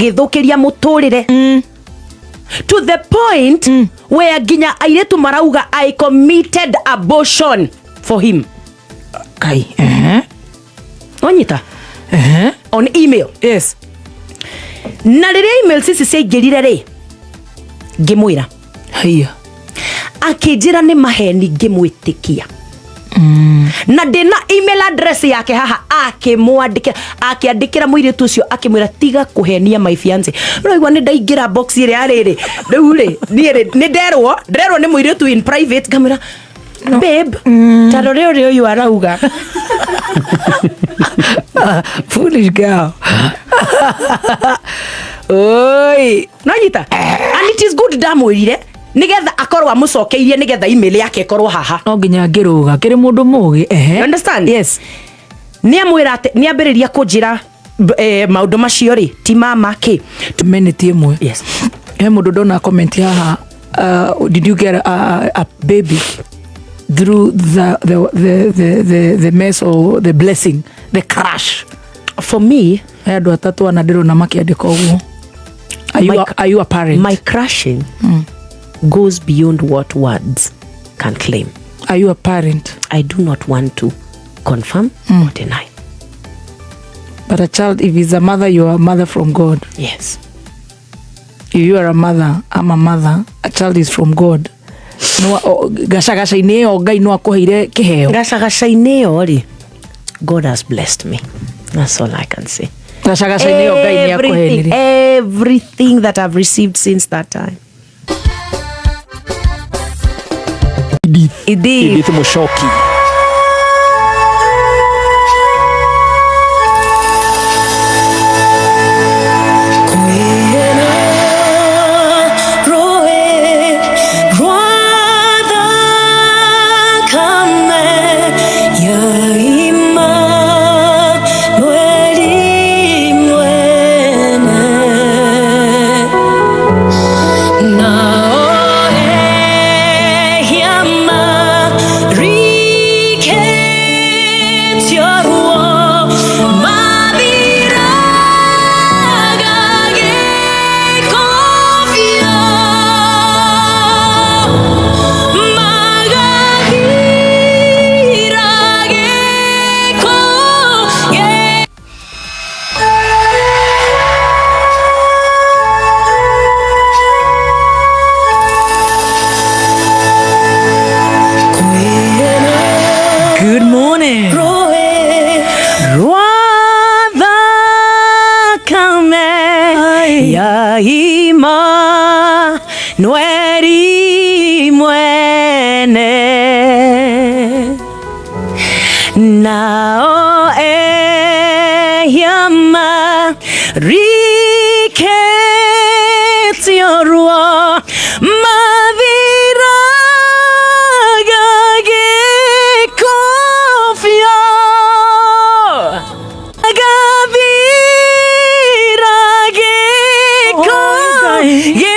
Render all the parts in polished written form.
githukiria muturire to the point where ginya airetu marauga I committed abortion for him. Kai. Onyita. On email. Yes. Na riria email sisi ciaingirire ri ngimwira haya akinjira ni maheni ngimwitikia na ndina email address yake haha akiandikira muiritu ucio akimwira tiga kuhenia my fiance. Roigwa ni ndaingira box ire ariri riu ri ni nderwo ni muiritu in private ngamwira babe tarore uri uyu arauga foolish girl. Oi nonyita and it is good ndamwirire nigetha akorwa mucokeirie nigetha email yake ikorwa haha no nginya ngiruga kiri mundu mugi you understand? Yes. Ni amwira ati ni ambiriria kunjira maundu macio ri ti mama ki minute imwe. Yes. He mundu ndona comment haha did you get a baby through the mess or the blessing, the crash? For me, andu atatu ana ndirona makiandika uguo. Are you a parent? My crushing goes beyond what words can claim. Are you a parent? I do not want to confirm or deny. But a child, if he's a mother, you are a mother from God. Yes. If you are a mother, I'm a mother. A child is from God. No gacagaca-ini o Ngai no akuheire kiheo. Gacagaca-ini o ri God has blessed me. That's all I can say. Gacagaca-ini o Ngai ni akuheire. Everything that I've received since that time. Edith Mushoki. Nweri mwene nao yama riketio rwa mavira gage kofio gavira ge kofio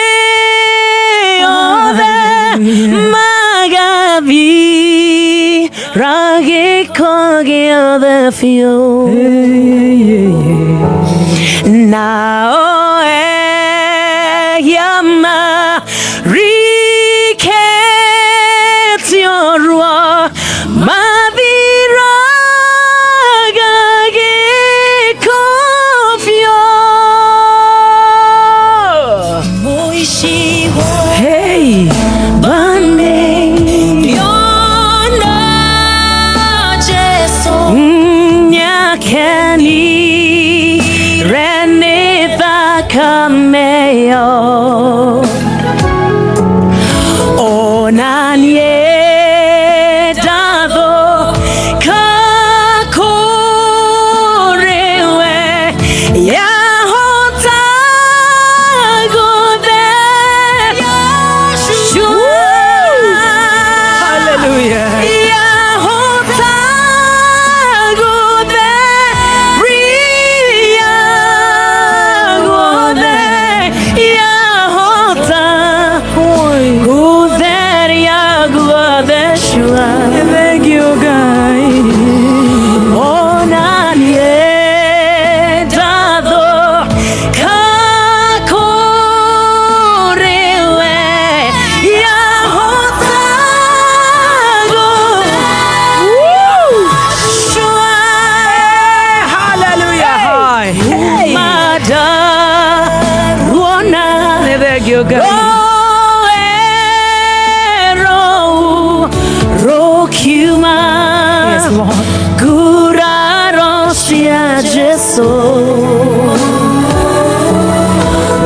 Magavi rage koge the feel now yama riketio rwa mavira gage kofio hey Cameo Onanie dado kakorewe Yahota gode Yeshua Hallelujah Yahota gode Ria gode Rokuma. Yes, Lord. Gurarosia Jesu.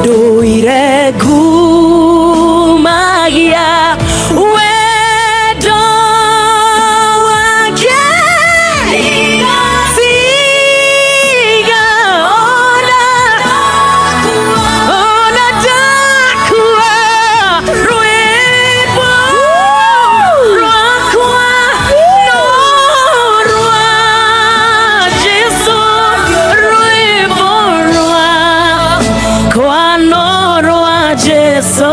Doire gumagia. Wedo wake. Siga ona. Ona dakua. Ruipo. Rokua. No rwa. Jesu. Ruipo rwa. Kwa no rwa Jesu.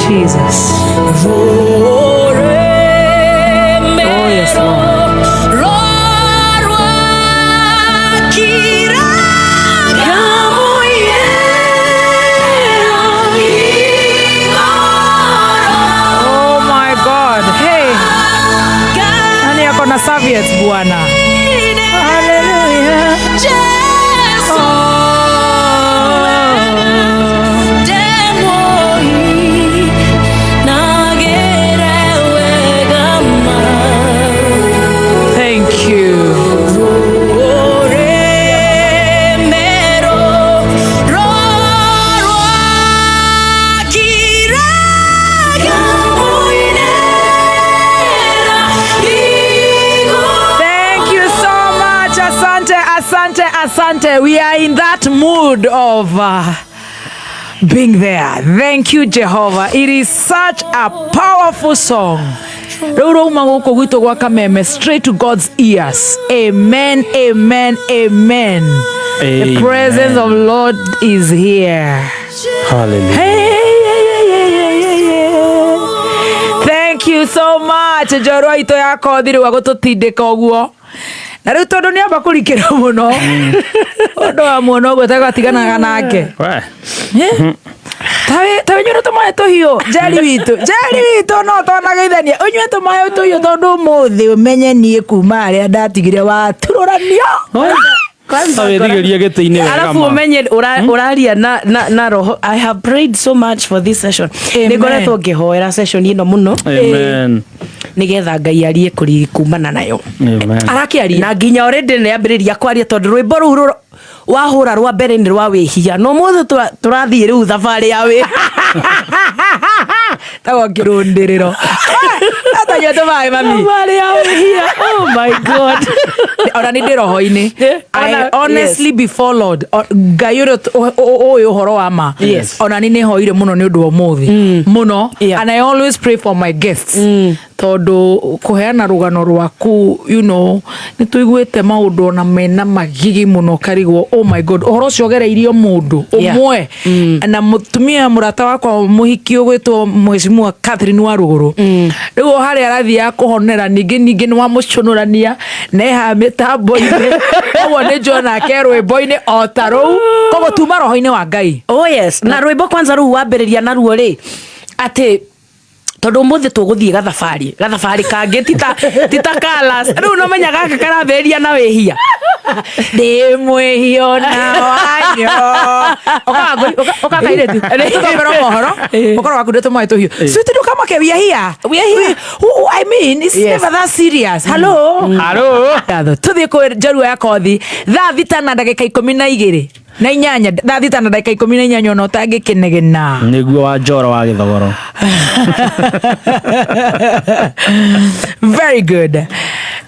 Jesus. Oh, yes, Lord. Oh my God. Hey. Nani yako na serviettes bwana? Hallelujah. Thank you. Thank you so much. Asante, asante, asante. We are in that mood of being there. Thank you, Jehovah. It is such a powerful song. Straight to God's ears. Amen, amen, amen. The presence of Lord is here. Hallelujah. Hey. Thank you so much. Njorua ito ya kothi rwa gututindika uguo. Na riu tondu ni amba kurikira muno. Ondo wa muno gwe tagatiganaga nake. Tawe nyoro tumaye tuhiu jari witu no tonageithania unywe tumaye tuhiu tondu muthi umenye nie kuma aria ndatigire wa tururanio kwanza wethigeria gite-ini wega alafu umenye uraria na roho. I have prayed so much for this session. Nigoretwo ngihoera session ino muno. Amen. Nigetha Ngai arie kumana nayo. Amen. Arakiaria na nginya already ni ambiriria kwaria tondu rwimbo ru wahura rwa mbere ni rwa wihia no muthe turathie riu thabari ya wi tago kirundiriro atanyo tumae mami thabari ya wihia. Oh my God. Ona ni ndiroho-ini. I honestly before Lord Ngai uyu horo wa ma. Ona ni hoire muno ni undu wa muthi muno. And I always pray for my guests. Tondu kuheana rugano rwaku, you know, ni tuiguite maundu na mena magigi muno karigwo. Oh my God, ohoro cio gereirio mundu umwe na mutumia murata wakwa muhiki ugwitwo Mheshimiwa Catherine wa Ruguru. Riu hari arathi ya kuhonera ningi ni wa muconurania neha mitambo-ini oguo ni njona ke rwimbo-ini o ta ruu koguo tuma roho-ini wa Ngai. Oh yes, na rwimbo kwanza ruu wambiriria naruo ri ati tondu muthi tuguthie gathabari kangi tita kalas riu no menya gaka karaberia na wihia ndi mwihio na wanyo okakaire tu tukambera mohoro okoro wakunde tumaye tuhiu suti ndukama ke we are here I mean it's never that serious. Hello tuthie ku Njorua ya kothi thaa thita na ndagika 12 na 8 thaa thita na ndagika 18 no tangikinegena niguo wa njoro wa githogoro. Very good.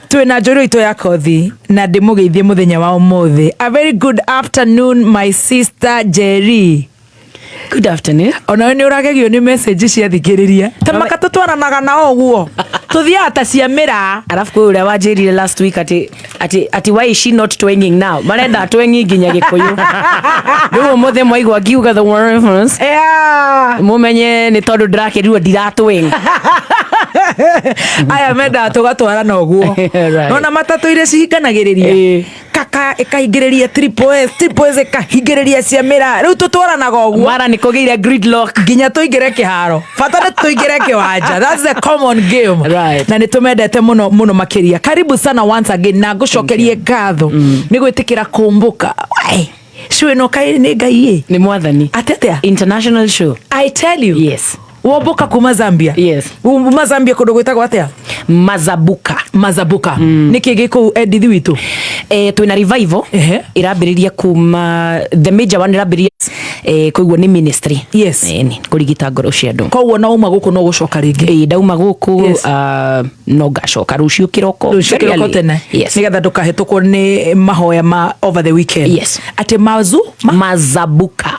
Twina Njorua ito ya kothi na ndimugeithie muthenya wa umuthi. A very good afternoon my sister Jerry. Good afternoon. Ona ni uragegio ni message cia thikiriria. Ta makatutwaranaga na oguo. Tuthia ta cia mira. Alafu kwa ule wajirire last week ati why is she not twanging now? Marenda twangi nginya Gikuyu. Ndio mothe mwaigwa giuga the one reference. Yeah. Mumenye ni tondu ndirakirirwo ndiratwing. Aya menda tugatwarana oguo. Nona matatu ire cihinganagiriria. Kaka ikahingiriria triple S ikahingiriria cia mira. Riu tutwaranaga oguo. Mara ni kugira gridlock nginya tuingire kiharo. Fatana tuingire kiwanja. That's the common game. Right. Na nitumendete muno makiria. Karibu sana once again na ngucokerie ngatho. Ni gwitikira kumbuka. Show no kai ni ngai ni mwathani. Atetea international show. I tell you. Yes. Womboka kuma Zambia. Yes. Zambia kundu gwitagwo atia? Mazabuka. Niki giku Edith witu. Twina revival. Irambiriria kuma the major one irambiriria koiguo ni ministry. Yes. Ni kurigita ngoro cia andu. Koguo na uma guku no gucoka ringi. Ndauma guku no gacoka rucio kiroko. Rucio kiroko tene. Yes. Nigetha ndukahitũkwo ni mahoya ma over the weekend. Yes. Ati Mazabuka.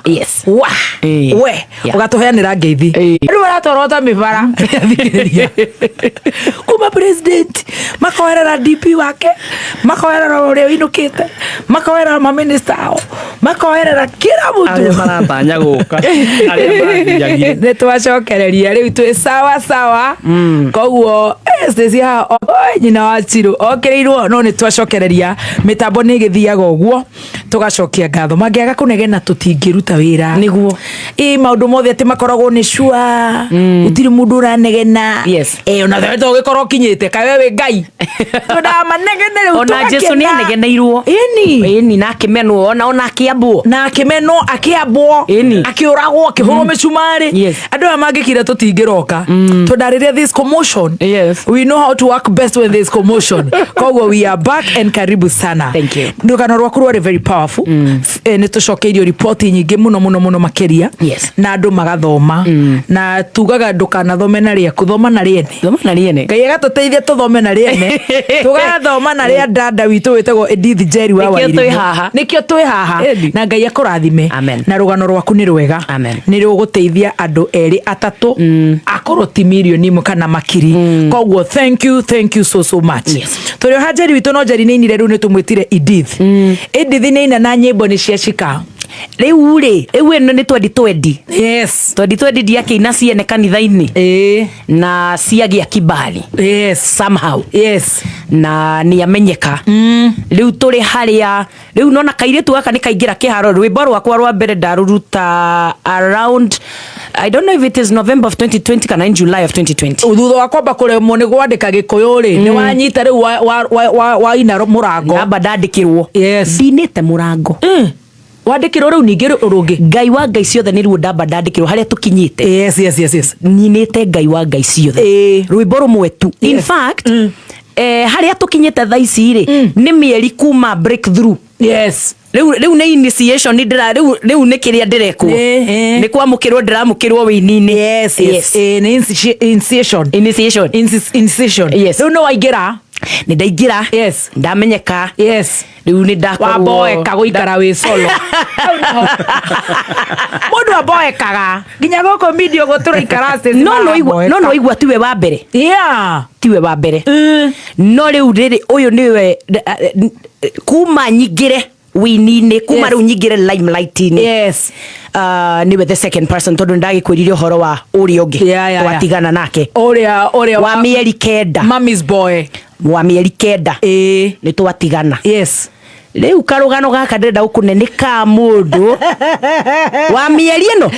Yes. Wa. We. Ugatuheanira ngeithi. Riu aratorota mibara. Kuma president makoerera DP wake, makoerera uria winukite, makoerera ma minister ao, makoerera kila mutu maratanya guka aria ne twacokereria riu twi sawa koguo stesi ha nyina wa Chiro okereirwo no ne twacokereria mitambo ni githiaga uguo tugacokia ngatho mangiaga kunegena tutingiruta wira niguo maundu mothe ati makoragwo ni shua utiri mundu uranegena ona thwe to gikorwo kinyite kae we ngai tunda manegene riu ona Jesu ni anegeneirwo eni na kimenwo ona akiambwo akiuragwo akihurwo micumari andu amangikira tutingiroka tundariria this commotion. We know how to work best when there is commotion. Koguo we are back and karibu sana. Thank you. Rúgano rwa rwa very powerful. Ni tucokeirio report nyingi muno makiria na andu magathoma na tugaga ndukanathome na ria kuthoma na riene ngai agatuteithia tuthome na riene tugathoma na ria dada witu wetagwo Edith Wairimu nikio twi haha na ngai akurathime na rugano rwaku ni rwega ni ruguteithia andu eri atatu akoro ti milioni imwe kana makiri koguo thank you so much. Turi hajeri witu no jeri ni nire ru ni tumwitire Edith ni ina na nyimbo ni cia shika riu eno ni 2020. Yes. 2020 ndiake ina ciene kanitha-ini na ciagia kibali somehow na ni amenyeka riu turi haria riu nona kairitu gaka ni kaingira kiharo rwimbo rwakwa rwa mbere ndaruruta around I don't know if it is November of 2020 kana in July of 2020. Thutha wa kwamba kuremwo ni gwandika Gikuyu ri ni wanyita riu wa ina murango namba ndandikirwo ndinite murango wandikirwo riu ningi urungi ngai wa ngai ciothe ni ruo ndamba ndandikirwo haria tukinyite yes ninite ngai wa ngai ciothe rwimbo rumwe tu in fact haria tukinyite thaa ici ri ni mieri kuma breakthrough riu ni initiation ni ndira riu ni kiria ndirekwo ni kwamukirwo ndiramukirwo wini-ini ni initiation riu no waingira ni ndaingira ndamenyeka riu ni ndakorwo waboeka guikara wi solo mundu aboekaga nginya goko media gutura ikara stage no igwa tiwe wa mbere tiwe wa mbere no riu riri uyu niwe kuma nyingire wini-ini kuma riu nyingire limelight-ini niwe the second person tondu ndagikwiririo horo wa uria ungi watigana nake uria wa mieri kenda mommy's boy wa mieri kenda ni twatigana riu karugano gaka ndenda gukuneneka mundu wa mieri ino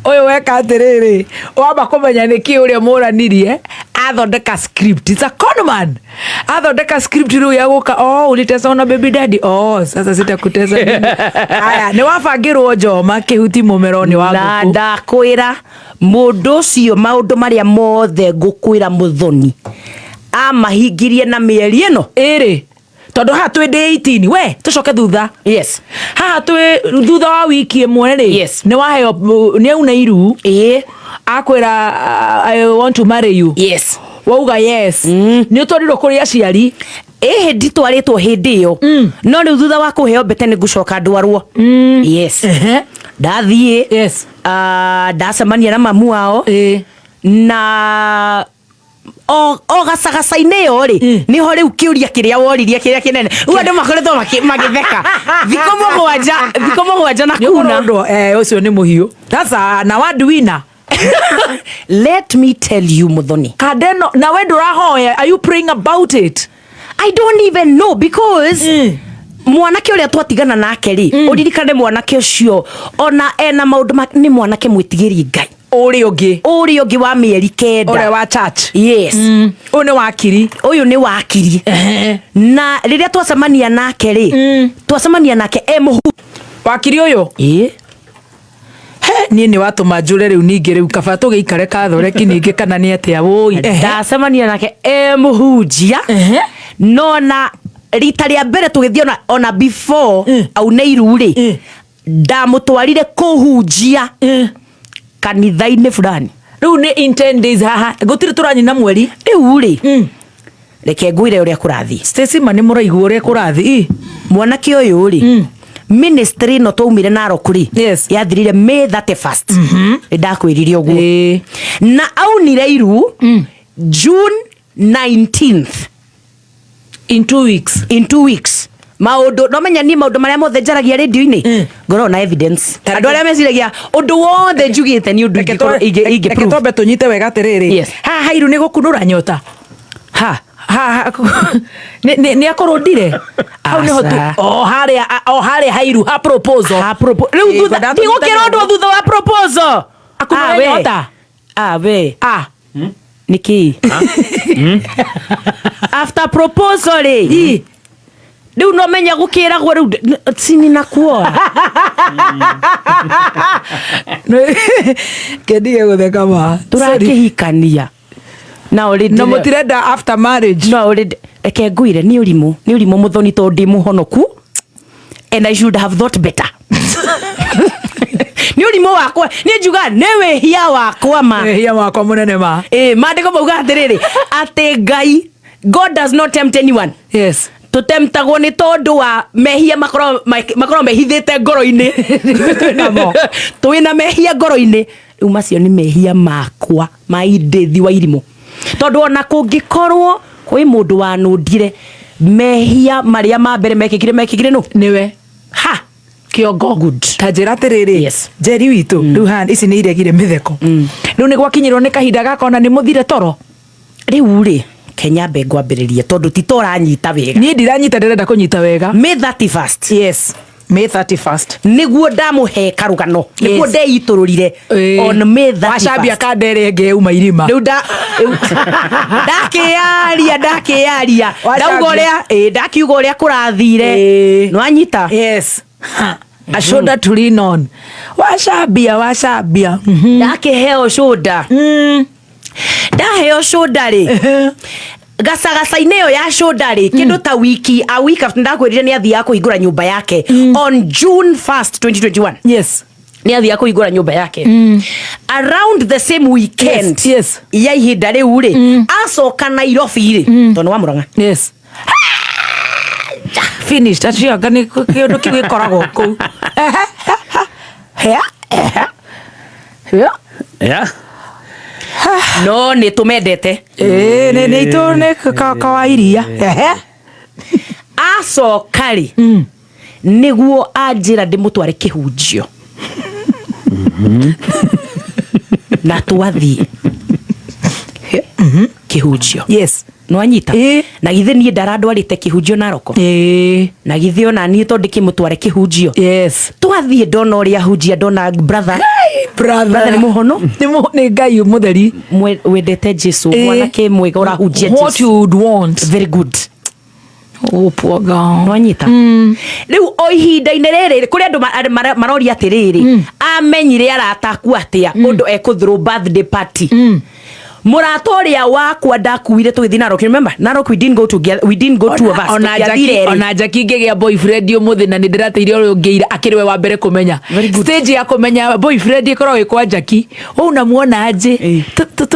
uyu weka atiriri wamba kumenya niki uria muranirie athondeka script. It's a con man. Athondeka script riu ya guka ulitesa na baby daddy sasa sitakutesa mimi aya ni wabangirwo njoma kihuti mumeroni wa guku na ndakwira mundu cio maundu maria mothe ngukwira muthoni amahingirie na mieri ino tondu ha twi day 18 we tucoke thutha haha twi thutha wa wiki imwe ri ni waheo ni una iru akwira I want to marry you wauga ni utwarirwo kuri aciari nditwaritwo hindi iyo no riu thutha wa kuheo mbete ni ngucoka ndwarwo yes ndathie yes ndacemania na mamu wao na o gacagaca-inĩ yo rĩ niho rĩu kĩũria kĩrĩa woririe kĩrĩa kĩnene rĩu andũ makoretwo magĩtheka thikũ mũgwanja na kuna ũcio nĩ mũhiũ sasa na what do we know let me tell you Muthoni kadeno na we ndũrahoya are you praying about it I don't even know because mwanake ũrĩa twatigana nake rĩ ũririkane mwanake ũcio ona ena maũndũ nĩ mwanake mwĩtigĩri Ngai ũrĩa ũngĩ wa mĩeri 9 ũrĩa wa church yes ũyũ nĩ wakiri na rĩrĩa twacemania nake rĩ twacemania nake mũhu wakiri ũyũ niĩ nĩ watũma njũre rĩu ningĩ rĩu kaba tũgĩikare kathoreki ningĩ kana nĩ atĩa wũi ndacemania nake mũhunjia no na rita rĩa mbere tũgĩthiĩ ona before aune iru rĩ ndamũtwarire kũhunjia kanitha-inĩ fulani rĩu nĩ in 10 days haha gũtirĩ tũranyina mweri rĩu rĩ reke ngwĩre ũrĩa kũrathiĩ Stacy ma nĩ mũraigua ũrĩa kũrathiĩ mwanake ũyũ rĩ ministry no twaumire Narok rĩ yathirire May 31st ndakwĩrire ũguo na aunire iru June 19th in 2 weeks maundu no menya ni maundu maria mothe njaragia radio-ini ngoro na evidence andu aria meciragia undu wothe njugite ni undu ingi tombe tunyite wega tiriri ha hairu ni gukunura nyota ha ni akorondire au ni hotu o haria hairu ha proposal riu thutha ti gukira undu thutha wa proposal akunura nyota we niki after proposal riu no menya gukiragwo riu sini na kuoa kedige gutheka ma turakihikania na already no mutirenda after marriage no already reke ngwire ni urimu Muthoni to ndi muhonoku and I should have thought better ni urimu wakwa ni njuga ni wehia wakwa ma wehia wakwa munene ma mandiko mauga atiriri ati Ngai God does not tempt anyone yes tutemptagwo ni tondu wa mehia makoro mehithite ngoro-ini twina mehia ngoro-ini riu macio ni mehia makwa ma Edith Wairimu tondu ona kungikorwo kwi mundu wanundire mehia maria ma mbere mekikire no niwe ha kiongo good tajira tiriri yes Jerry witu riu hand ici ni iregire mitheko riu ni gwakinyirwo ni kahinda gakona ni muthire toro riu ri Kenya ngwambĩrĩria tondu ti toranyita wega ni ndiranyita ndirenda kunyita wega May 31st yes May 31st niguo ndamuhe karugano niguo ndeitururire on May 31st wacambia kandere ngeuma irima riu ndakiaria ndauga uria ndakiuga uria kurathire no anyita yes a shoulder to lean on wacambia ndakiheo shoulder ndaheo shoulder ri gacagaca-inĩ ĩyo ya shoulder ri kindu ta a week after ndakwĩrire ni athia kuhingũra nyũmba yake on June 1st 2021 yes ni athia kuhingũra nyũmba yake around the same weekend yes ya ihinda rĩu ri acoka Nairobi ri tondu wa Murang'a yes finished acianga ni kindu kiu gikoragwo kuu yeah no ni tumendete ni itu ni kawairia acokari niguo anjira ndimutware kihunjio na twathie kihunjio yes no anyita na githe ni ndarandwarite kihunjio Naroko na githe ona ni to ndikimutware kihunjio yes twathie ndona uria hunjia ndona brother ni muhono ni Ngai mutheri wendete Jesu mwanake mwega urahunjia Jesu what you would want very good oh poor God no anyita riu o ihinda-inĩ rĩrĩ kuri andu maroria atiriri amenyire arataku atia undu ekuthrow birthday party murata uria wakwa ndakuire tugithi Narok. Remember Narok, we didn't go together, we didn't go two of us. Ona Jackie ngegia boyfriend umuthi na nindirateire uri ungeira akiriwe wa mbere kumenya stage ya kumenya boyfriend ikoro ikwa Jackie una muona aje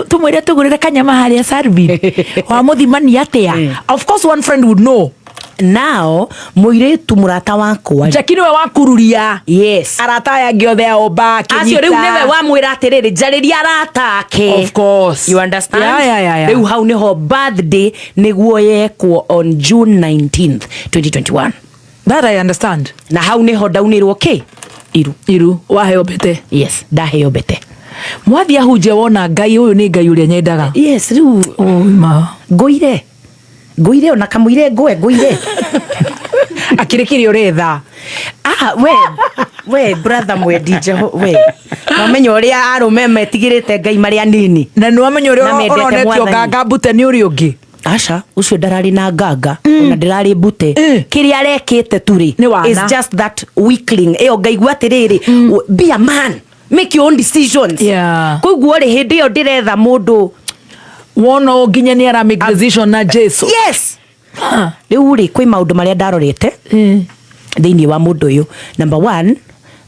tumwire tugurire kanyama haria Sarbi wa muthimani atia. Of course one friend would know. Now muiretu murata wakwa Jackie niwe wakururia. Yes, arata ya giothe oba kinyita acio riu niwe wa mwira atiriri njariria arata ake. Of course, you understand. Yeah. Riu hau niho birthday niguo yekwo on June 19th 2021. That I understand. Na hau niho daunirwo ki iru waheo bete. Yes, ndaheo bete. Mwathia huje wona Ngai uyu ni Ngai uria nyendaga. Yes, riu ma ngoire ona kamuire ngoire akirikiri uretha we brother mwe DJ we mamenye uria arume metigirite Ngai mari anini na no amenye uria oronetio nganga bute ni uri ungi aca ucio ndarari na nganga ona ndirari bute kiria rekite turi is just that weakling eo ngaigua atiriri be a man, make your own decisions. Koguo ri hindi yo ndiretha mundu wono nginya ni ara make decision na Jesu. Yes. Riu ri kwi maundu maria ndarorete thiini wa mundu uyu. Number 1,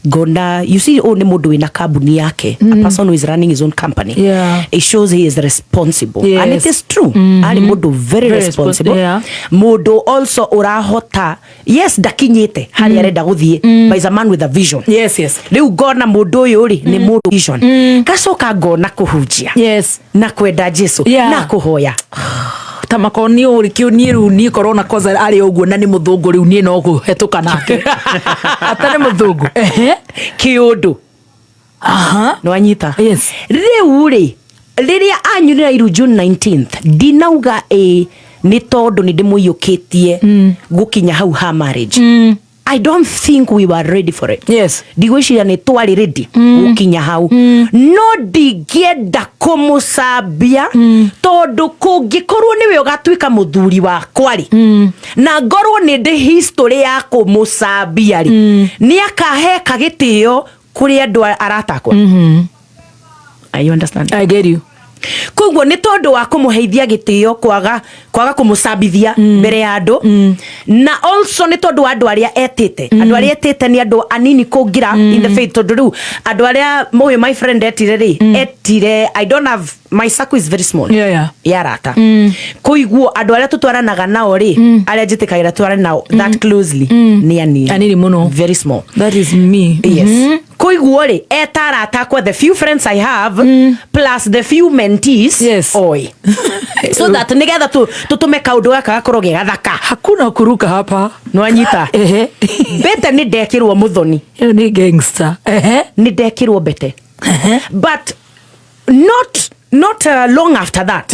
gona you see ni mundu wina kambuni yake, a person who is running his own company. It shows he is responsible. And it is true. Ali mundu very responsible. Mundu also urahota, yes, dakinyite hari arenda guthie, but is a man with a vision. Yes. Riu gona mundu uyu ri ni mundu vision. Gacoka gona kuhunjia. Yes. Na kwenda Jesu na kuhoya. Tamakoni uri kiuni ru ni corona koza ari uguo na ni muthungu riu ni no guhetuka nake atane muthungu kiundu no anyita. Yes. Riu ri riria anyurira iru June 19th dinauga ni tondu ni ndimuyukitie gukinya hau ha marriage. I don't think we were ready for it. Yes. Digwishira ni twari ready gukinya hau. No digenda kumusabia tondu kungikorwo niwe ugatwika muthuri wa kwari na ngorwo ni ndi history ya kumusabia ri ni akahe kagitio kuri andu aratakwa. I understand. I get you. Koguo ni tondu wa kumuheithia gitio kwaga kumusabithia mbere ya andu na also ni tondu wa andu aria etite ni andu anini kungira in the faith tondu riu andu aria my friend etire I don't have, my circle is very small. Yarata koiguo andu aria tutwaranaga nao ri aria njitikagira twarane nao that closely ni anini muno, very small. That is me. Yes. Koiguo ri etarata kwa the few friends I have plus the few mentees. Yes. Oi. So that nigetha tutume kaundu gaka gakorwo ge gathaka. Hakuna kuruka hapa. No anyita. Bete ni ndekirwo muthoni. Yo ni gangster. Ni ndekirwo bete. But not long after that.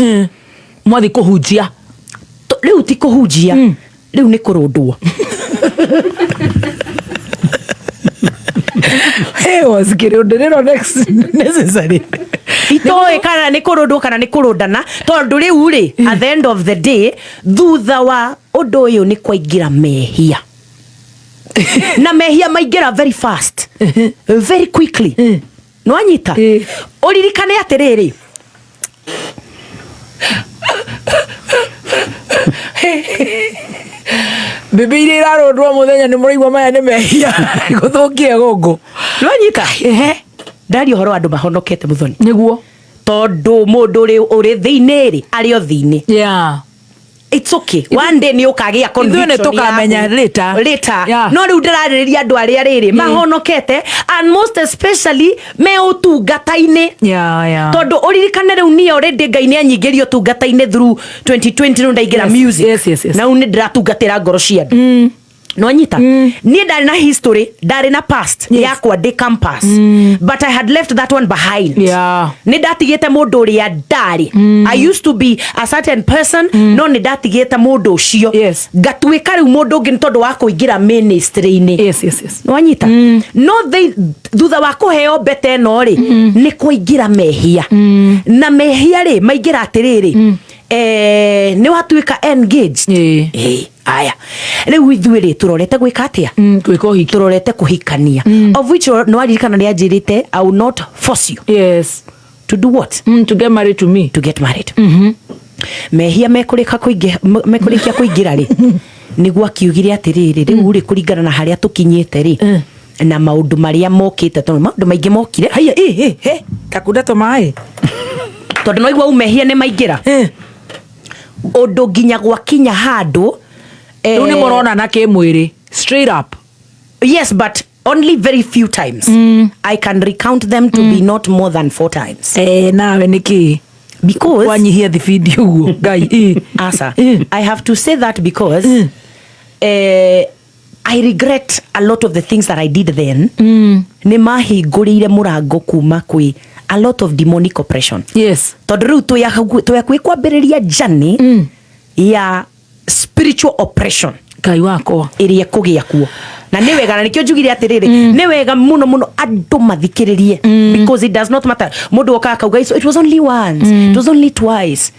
Mwathi kuhujia. Riu ti kuhujia. Riu ni kurundwo. Hey, was kirundiro next necessary. Itoe kana ni kurundwo kana ni kurundana tondu riu ri at the end of the day thutha wa undu uyu ni kwaingira mehia. Na mehia maingira very fast. Very quickly. No anyita. Uririkane atiriri. Bibiri irarundwo muthenya ni muraigwa maya ni mehia guthukia gongo. No anyita. Ndari horo andu mahonokete muthoni. Niguo tondu mundu uri thiini ri ari o thiini. It's okay. One day ni ukagia conviction. Ithuĩ nĩtũkamenya later. No riu ndirarĩrĩria andu aria riri mahonokete and most especially me utungata-ini. Tondu uririkane riu ni already Ngai ni anyingirio utungata-ini through 2020 no ndaingira music. Yes. Na uni ndiratungatira ngoro cia andu. No anyita. Ni ndari na history, ndari na past yakwa ndi campus. But I had left that one behind. Ni ndatigite mundu uria ndari. I used to be a certain person, no ni ndatigite mundu ucio. Ngatwika riu mundu ungi tondu wa kuingira ministry-ini. No anyita. No thutha wa kuheo bete no ri ni kuingira mehia. Na mehia ri maingira atiriri. Ni watwika engaged. Aya riu ithuĩ turorete gwika atia gwika uhiki turorete kuhikania of which no aririkana ni anjirite I will not force you To do what? To get married to me. To get married. Mehia mekurikia kuingira ri niguo akiugire atiriri riu ri kuringana na haria tukinyite ri na maundu maria mokite tondu maundu maingi mokire haya kakunda to mai tondu no igua umehia ne maingira undu nginya gwakinya handu riu ni morona na kimwiri straight up. Yes, but only very few times. I can recount them to be not more than 4 times. Nawe niki because wanyihia the video guy asa I have to say that because I regret a lot of the things that I did then. Ni mahingurire murango kuma kwi a lot of demonic oppression. Yes. Tondu riu tuyakwi kwambiriria journey ya spiritual oppression kai wako iria kugia kuo na ni wega na nikio njugire atiriri ni wega muno andu mathikiririe because it does not matter mundu oka kauga so it was only once it was only twice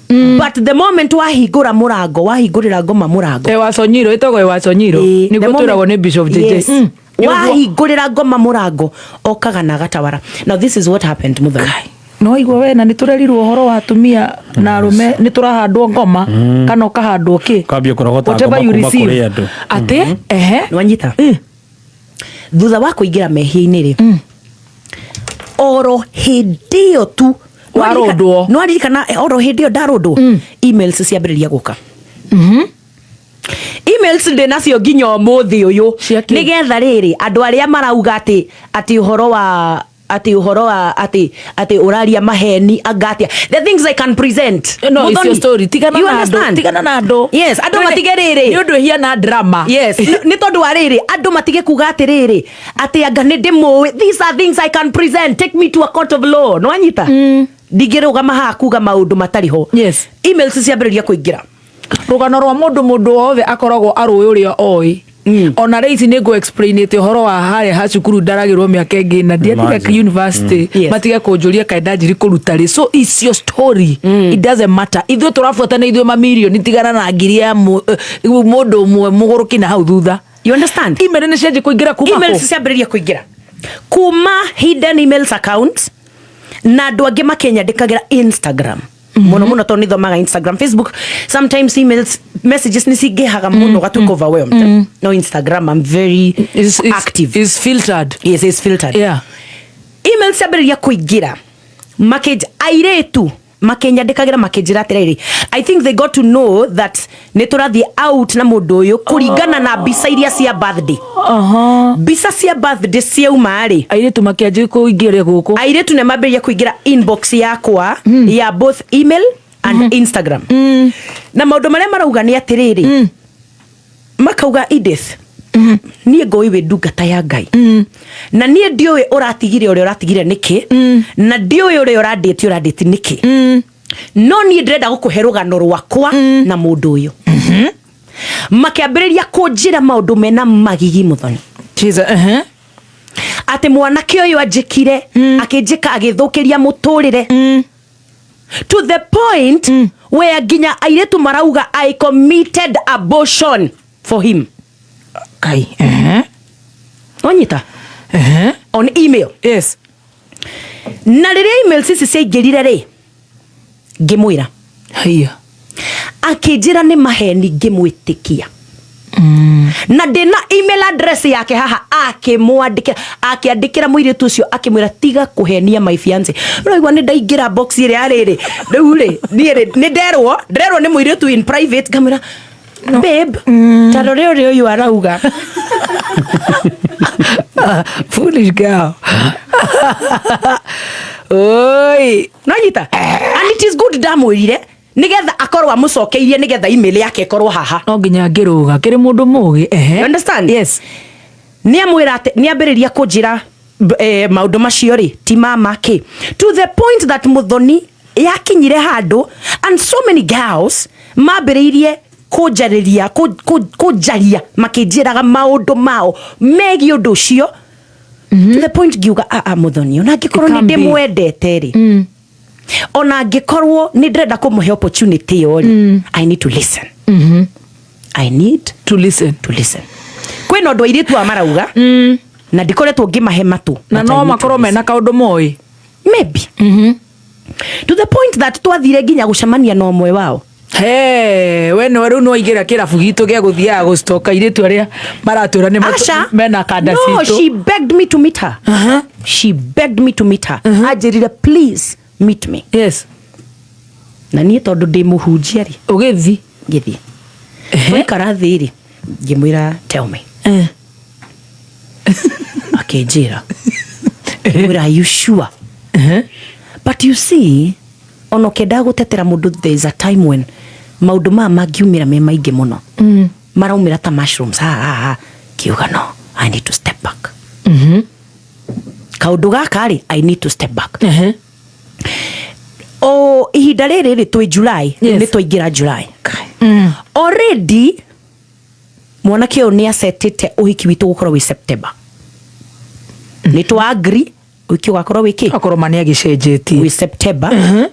but the moment wahingura wahingurira ngoma murango waconyiro itogo waconyiro niguo twiragwo ni Bishop JJ wahingurira ngoma murango okaga na gatawara. Now this is what happened mother. No igwa we na niturerirwo horo wa atumia na arume niturahandwo ngoma kana ukahandwo ki kwambia kurogota ngoma kuma kuri andu ate nwanyita thutha wa kuingira mehia-ini ri oro hindio tu warondwo no aririkana oro hindio ndarondwo emails ciambiriria guka emails ndinacio nginya umuthi uyu nigetha riri andu aria marauga ati uhoro wa ati uraria maheni agatia the things I can present. No, it's your story. Tigana na ando. Yes, ando matige riri. Ni undu hia na drama. Yes, ni tondu wa riri ando matige kuga atiriri ati anga ni ndimo. These are things I can present. Take me to a court of law. No anyita. Ndigirugama ha kuga maundu matariho. Yes. Emails ciambiriria kuingira. Rúgano rwa mundu wothe akoragwo aruwe uria oi. Ona reisi ni go explain it horo wa hare ha cukuru ndaragirwo miaka ingi na ndiatige university matige kunjuria kaida njiri kuruta ri so it's your story. It doesn't matter ithu turafuata na ithu mamilioni tigana na ngiri ya mundu mwe muguruki na hau thutha. You understand? Email ni cenji kuingira kuma emails ciambiriria kuingira kuma hidden emails accounts na andu angi makenyandikagira Instagram muno to nithomaga Instagram, Facebook, sometimes emails messages nisigehaga muno gatuko overwhelmed. No, Instagram I'm very active. Is filtered. Yes, it's filtered. Yeah. Emails ciambiriria kuingira makeja airetu makenyandikagira makejira atiriri I think they got to know that niturathie out na mundu uyu kuringana na bisa iria cia birthday. Bisa cia birthday ciauma ri airetu makianjia kuingira guku airetu ne mambiriria kuingira inbox yakwa ya both email and Instagram na maundu maria marauga ni atiriri makauga Edith nie ngoiwe ndungata ya Ngai na nie ndiowe uratigire niki na ndiowe uranditi niki no nie ndrenda gukuhe rugano rwakwa na mundu uyu makiambiriria kunjira maundu mena magigi muthoni Jesus ati mwanake uyu anjikire akinjika agithukiria muturire to the point where ginya airetu marauga I committed abortion for him. Kai onyita on email. Yes. Na riria email sisi ciaingirire ri ngimwira haya akinjira ni maheni ngimwitikia na ndina email address yake haha akiandikira muiritu ucio akimwira tiga kuhenia my fiance. Roigwa ni ndaingira box ire ariri riu ri ni nderwo ni muiritu in private kamera babe tarore uyu arauga foolish girl. Oi nanyita and it is good ndamwirire nigetha akorwa mucokeirie nigetha email yake ikorwo haha no nginya ngiruga kiri mundu mugi you understand? Yes. Ni amwira ati ni ambiriria kunjira maundu macio ri ti mama ki to the point that muthoni yakinyire handu and so many girls mambiririe kunjariria makinjiraga maundu mao megi undu ucio to the point ngiuga muthoni ona ngikorwo ni ndimwendete ri ona ngikorwo ni ndrenda kumuhe opportunity yo ri I need to listen. I need to listen. Kwina undu airitu amarauga na ndikoretwo ngimahe matu na no makorwo mena kaundu moi maybe to the point that twathire nginya gucemania na omwe wao. We no riu no igira kirabu gitu gia guthiaga gustoka iritu aria maratura ni mena kanda cito. No, she begged me to meet her. She begged me to meet her. Ajirire, please meet me. Yes. Na nie tondu ndi muhunjia ri ugithi wikara thiri ngimwira tell me. Akenjira are you sure? But you see, ono kenda gutetera mundu, there is a time when maundu ma magiumira me maingi muno maraumira ta mushrooms. Kiuga no, I need to step back. Kaundu gaka ri, I need to step back. O ihinda riri twi July, ni twaingira July. Already mwanake uyu ni asetete uhiki witu gukorwo wi September. Ni twa agree uhiki ugakorwo wiki akorwo mani agicenjetie wi September.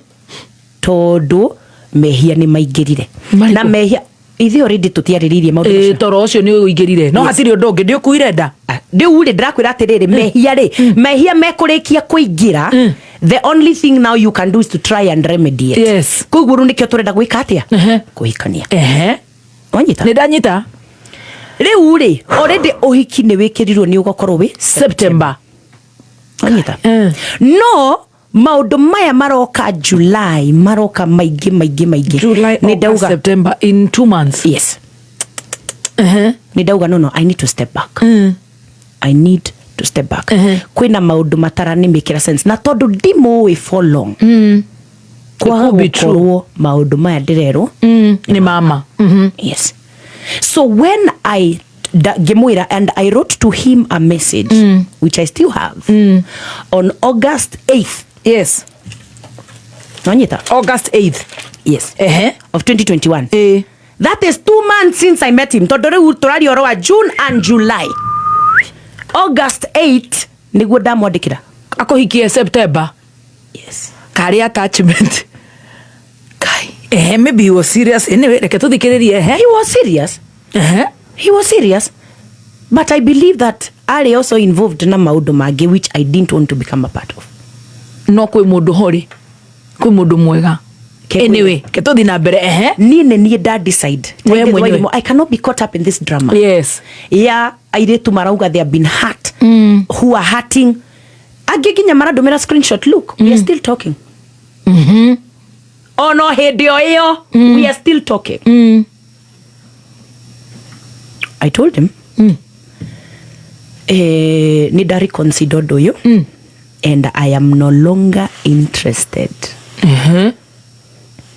Tondu mehia ni maingirire na mehia ithi already tutiariririe maundu toro ucio ni uingirire no hatiri undu ungi ndi ukuirenda ndiu ri ndirakwira atiriri mehia ri mehia mekurikia kuingira. The only thing now you can do is to try and remedy it. Yes. Kuguru nikio turenda gwika atia kuhikania. Wanyita ni ndanyita riu ri already uhiki ni wikirirwo ni ugakorwo wi September. Wanyita no maundu maya maroka July, maroka maigi July, ni dauga September in 2 months. Yes. Ni dauga no I need to step back. I need to step back. Kwina maundu matarani make sense na tondu ndimo we for long. Kwa gukorwo maundu maya ndirero ni mama. Yes. So when I Gemwira, and I wrote to him a message which I still have on August 8th. Yes. Nanyita August 8th. Yes. Of 2021. That is 2 months since I met him. Todore turari oro wa June and July. August 8th niguo ndamwandikira akuhikie September. Yes. Kari attachment. Kai. Maybe he was serious. Anyway, reke tuthikiririe. He was serious. He was serious. But I believe that Ali also involved na maundu mage which I didn't want to become a part of. No kwi mundu hori. Kwi mundu mwega. Anyway, ketuthi na mbere nie da decide. I cannot be caught up in this drama. Yes. Yeah, airetu marauga they have been hurt. Who are hurting. Agiginya maradumira screenshot. Look, we are still talking. Oh no, hedio iyo. We are still talking. I told him nidari consider doyo and I am no longer interested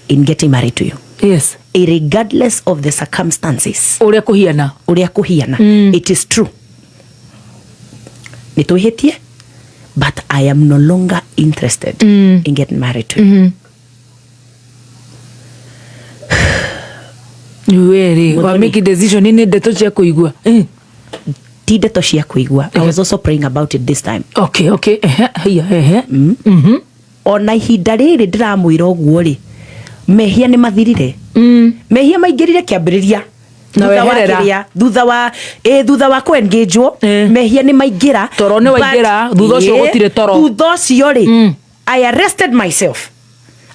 in getting married to you. Yes. Regardless of the circumstances. Uria kuhiana. It is true. Nituhitie, but I am no longer interested in getting married to you. Really? Wa make decision in ndeto cia kuigua. Ti ndeto cia kuigua. I was also praying about it this time. Okay. Ona ihinda riri ndiramwira uguo ri mehia ni mathirire. Mehia maingirire kiambiriria thutha wa kuengagewo mehia ni maingira toro ni waingira thutha ucio gutire toro thutha ucio ri I arrested myself.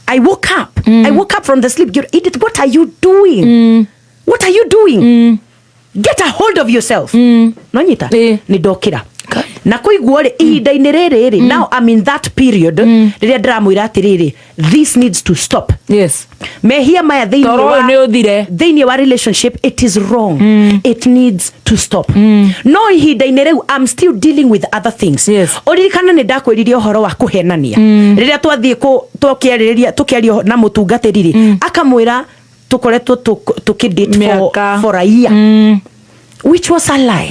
I woke up from the sleep. Edith, what are you doing? What are you doing? Get a hold of yourself. Nonyita ni ndokira na kuigua ri ihinda-ini riri now I'm in that period riria ndiramwira atiriri this needs to stop. Yes. Mehia maya thiini wa relationship, it is wrong. It needs to stop. No ihinda-ini riu I'm still dealing with other things. Yes. Oririkana ni ndakwiririe uhoro wa kuhenania riria twathie tukiaria na mutungatiriri akamwira tukoretwo tukidate for a year. Which was a lie.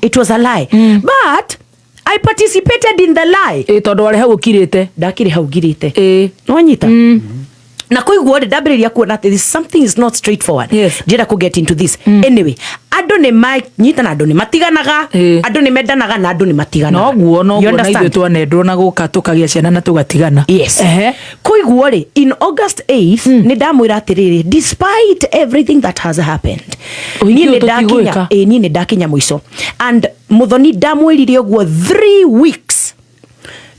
It was a lie. But I participated in the lie. Tondu wari hau ukirite. Ndakire hau ngirite. Nwanyita. Na kuigua ri ndambiriria kuona that something is not straightforward. Yes. Jira ku get into this. Anyway, andu ni manyita na andu ni matiganaga, andu ni mendanaga na andu ni matiganaga. No na ithu twanendwo na guka tukagia ciana na tugatigana. Yes. Kuigua ri in August 8th ni ndamwira atiriri despite everything that has happened. Ni ndakinya mwiso. And muthoni ndamwirire uguo 3 weeks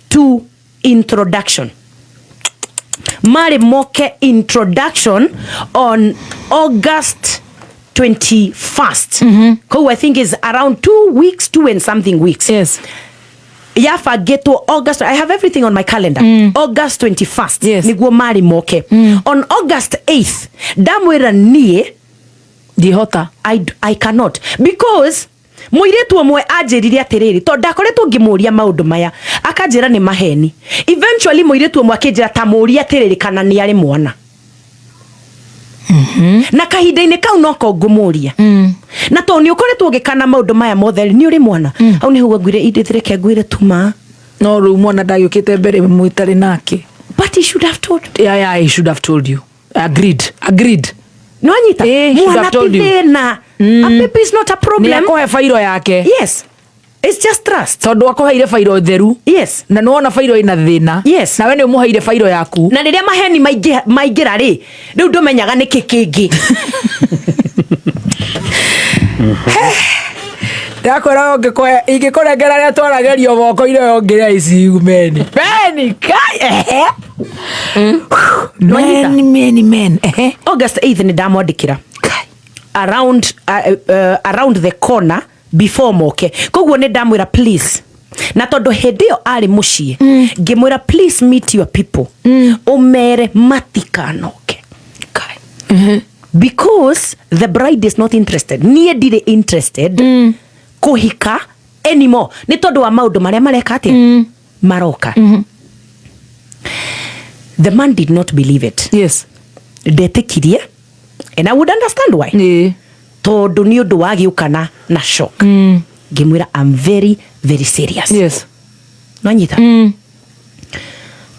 to introduction. Mari moke introduction on August 21st. Who I think is around 2 and something weeks. Yes. Yafa get to August. I have everything on my calendar. August 21st. Yes. Niguo mari moke. On August 8th, damwera nie Dihota. I cannot, because muiretu omwe ajiriria atiriri to ndakoretwo ngimuria maundu maya akanjira ni maheni. Eventually muiretu omwe akinjira tamuria atiriri kana ni ari mwana. Na kahinda-ini kau noko ngumuria. Na to ni ukoretwo ngikana maundu maya mothe ni uri mwana. Au ni hugo ngwire Edith reke ngwire tuma. No ru mwana ndagukite mbere mwitari nake. But he should have told. Yeah, he should have told you. Agreed. No anyita. Mwana tithina. A baby is not a problem. Ni akohe fairo yake. Yes. It's just trust. Tondu akoheire fairo theru. Yes. Na nuona fairo ina thina. Yes. Na we ni umuheire fairo yaku. Na riria maheni maigira ri, riu ndumenyaga ni kikingi. Ndakwira ingĩkũrengera rĩa twaragerio moko-inĩ yo ngĩrĩa ici meni kai men August 8th ni ndamwandĩkĩra around the corner before moke. Koguo ni ndamwĩra please, na tondu hindi yo ari muciĩ ngĩmwĩra please meet your people umere matikanoke kai because the bride is not interested. Nie ndire interested kuhika anymore. Ni tondu wa maundu maria mareka atia maroka. The man did not believe it. Yes. Ndetikirie, and I would understand why. Yeah. Tondu ni undu wagiukana na shock. Ngimwira I'm very very serious. Yes. Nanyita.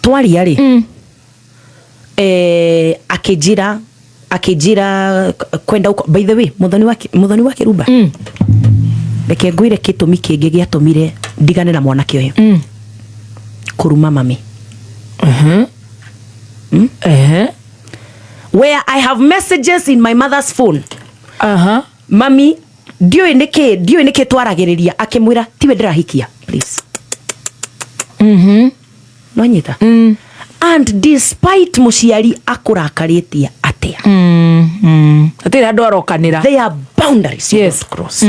Twaria ri. Akijira kwenda uko. By the way, muthoni wake Ruba. Reke ngwire kitumi kingi giatumire ndigane na mwanake uyu. Kuruma mami. Where I have messages in my mother's phone. Mami, dio nike twaragiriria akimwira tiwe ndirahikia please. Nonyita. And despite muciari akurakaritie atia. Atira andu arokanira. There are boundaries you don't cross.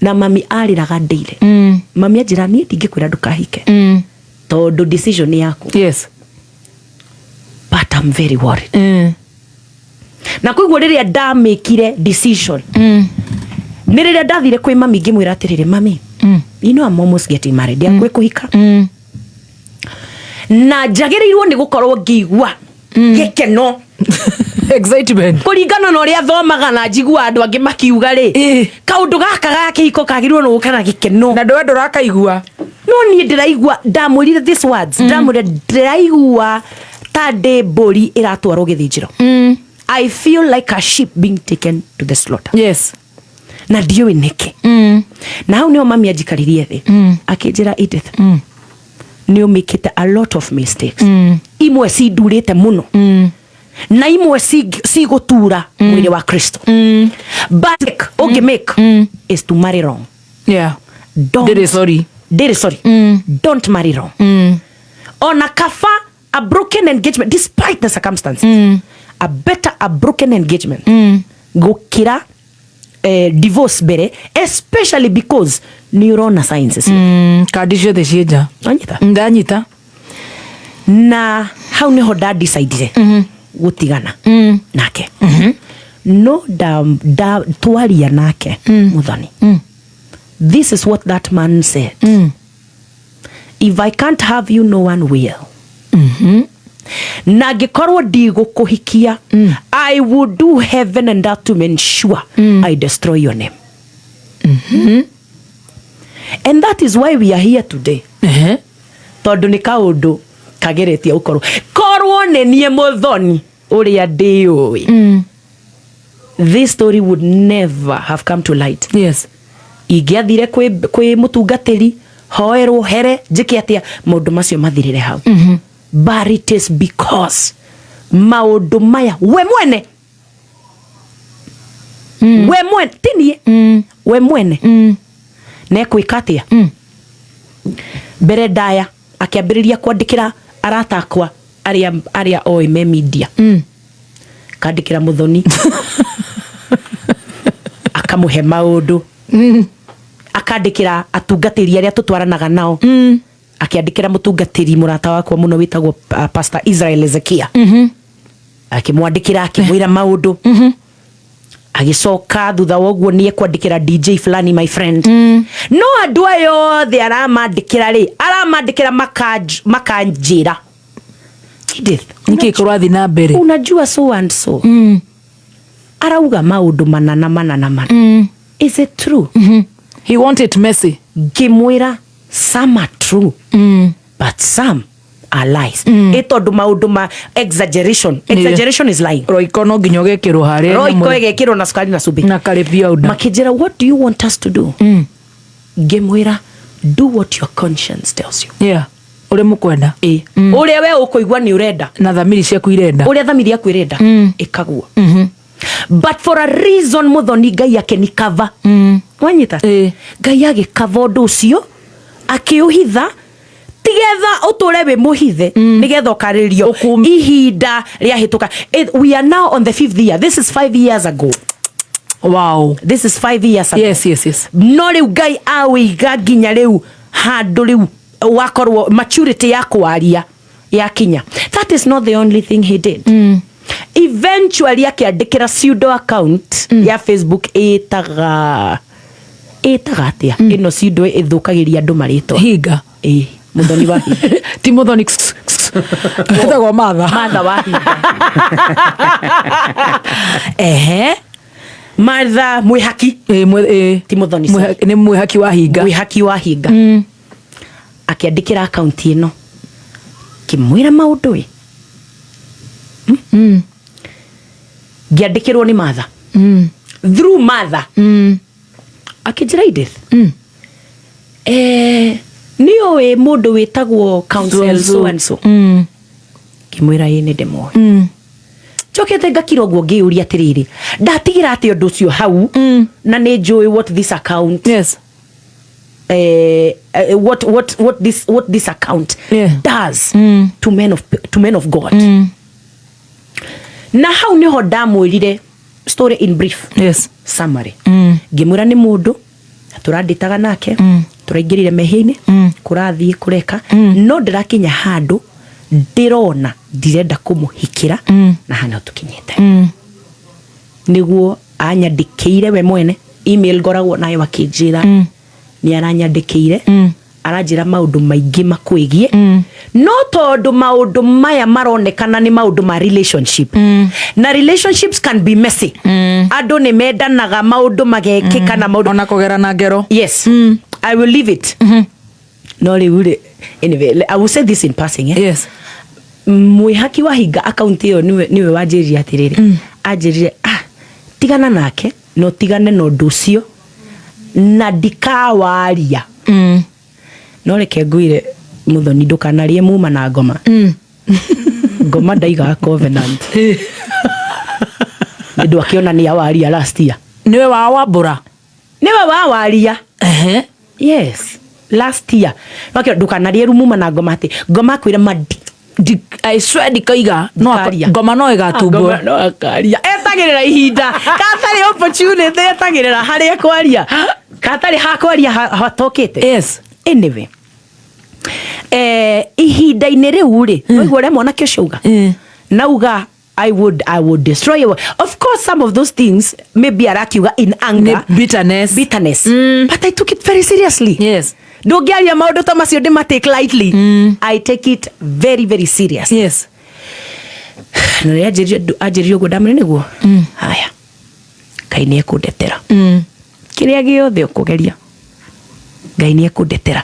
Na mami ariraga ndeire. Mami ajira ni ndingikwira ndukahike. Tondu decision yaku. Yes. But I'm very worried. Na kuiguo riria ndamikire decision. Ni riria ndathire kwi mami ngimwira atiriri mami. You know I'm almost getting married. Yakwe kuhika. Na jagirirwo ni gukorwo ngigwa gikeno. Excitement. Kuringana na uria thomaga na njigua andu angi makiuga ri. Kaundu gaka ga kihiko kagirwo no gukana gikeno. Na ndwe ndurakaigua. No ni ndiraigua ndamwirire these words. Ndamwire ndiraigua tade bori iratwarwo githinjiro. I feel like a sheep being taken to the slaughter. Yes. Na dio niki. Na hau nio mami ajikaririe thi. Akinjira Edith. Ni umikite a lot of mistakes. Imwe si durite muno. Na imwe si gutura mwiri wa Kristo. But okay make is to marry wrong. Yeah. Did sorry. Don't marry wrong. On a kafa a broken engagement despite the circumstances. A broken engagement. Gukira divorce bere, especially because neurona sciences. Kadisho the shija. Ndanyita. Na how neho da decide gutigana nake. No da twaria nake muthoni. This is what that man said. If I can't have you, no one will. Na gikorwo ndigukuhikia, I would do heaven and earth to ensure I destroy your name. And that is why we are here today. Tondu ni kaundu kageretie ukorwo korwo ne nie muthoni uria ndiui. This story would never have come to light. Yes. Ingiathire kwi mutungatiri hoerwo here njike atia maundu macio mathirire hau. But it is because maundu maya we mwene tinie we mwene nekwika atia mbere ndaya akiambiriria kwandikira arata akwa aria oi me media kandikira Muthoni akamuhe maundu akandikira atungatiri aria tutwaranaga nao akiandikira mutungatiri murata wakwa muno witagwo Pastor Israel Ezekia akimwandikira akimwira maundu agicoka thutha woguo nie kwandikira DJ fulani my friend no andu ayo the aramandikira makanjira Edith nikikurathi na mbere unajua so and so arauga maundu manana is it true he wanted messy ngimwira some are true but some are lies etondu maundu ma exaggeration is lying roiko no nginyo gekiro hare roiko gekiro na sukari na subi na karibia uda makijera what do you want us to do ngimwira do what your conscience tells you yeah ure mukwenda ure we ukoigwa ni urenda na thamiri ciaku irenda ure thamiri yaku irenda ikagwo but for a reason Muthoni Ngai yake ni cover wanyita Ngai agikava undu ucio akiuhitha tigetha uture we muhithe nigetha ukaririo ihinda ria hituka we are now on the 5th year this is 5 years ago wow this is 5 years ago yes no riu Ngai awiga nginya riu handu riu wakorwo maturity ya kwaria ya kinya that is not the only thing he did eventually akiandikira pseudo account ya Facebook etaga atia ino pseudo ithukagiria andu maritwa higa Muthoni wa higa ti Muthoni etagwo Martha wa higa Martha mwihaki ti Muthoni ni mwihaki wa higa akiandikira account ino kimwira maundu ngiandikirwo ni Martha through Martha akijira Edith niyo we mundu witagwo counsel so and so kimwira ni ndemo chokete ngakiro gwo ngiuria atiriri ndatigira ati undu cio hau na ni njui what this account what this account does to men of God na hau niho ndamwirire story in brief summary ngimwira ni mundu turanditaga nake turaingirire mehiine kurathie kureka no ndirakinya handu ndirona ndirenda kumuhikira na hana tukinyete niguo anyandikire we mwene email ngoragwo nayo akijira ni aranyandikire aranjira maundu maingi makwigie no tondu maundu maya maronekana ni maundu ma relationship na relationships can be messy andu ni mendanaga maundu magekika na maundu ona kugerana ngero yes I will leave it no riure anyway I will say this in passing yes mwihaki wa higa account iyo niwe wanjiria atiriri anjirire tigana nake no tigane no nducio na ndikawaria no reke ngwire Muthoni ndukanarie muma na ngoma ngoma ndaiga covenant ndu akiona ni awaria last year niwe wawambura niwe wawaria yes last year no ndukanarie muma na ngoma ati ngoma kwira madi I swear dikaiga no ngoma no igatumbwo ngoma no akaria etagirira ihinda katari opportunity etagirira haria kwaria katari hakwaria hatokete yes anyway ihinda-inĩ rĩu rĩ noiguo ũrĩa mwanake ũcio uga nauga I would destroy you. Of course some of those things maybe arakiuga in anger bitterness but I took it very seriously yes ndũngĩaria maũndũ ta macio take lightly I take it very very serious yes na anjĩrio ũguo ndamwĩra nĩguo haya Ngai nĩ ekũndetera kĩrĩa gĩothe ũkũgeria Ngai nĩ ekũndetera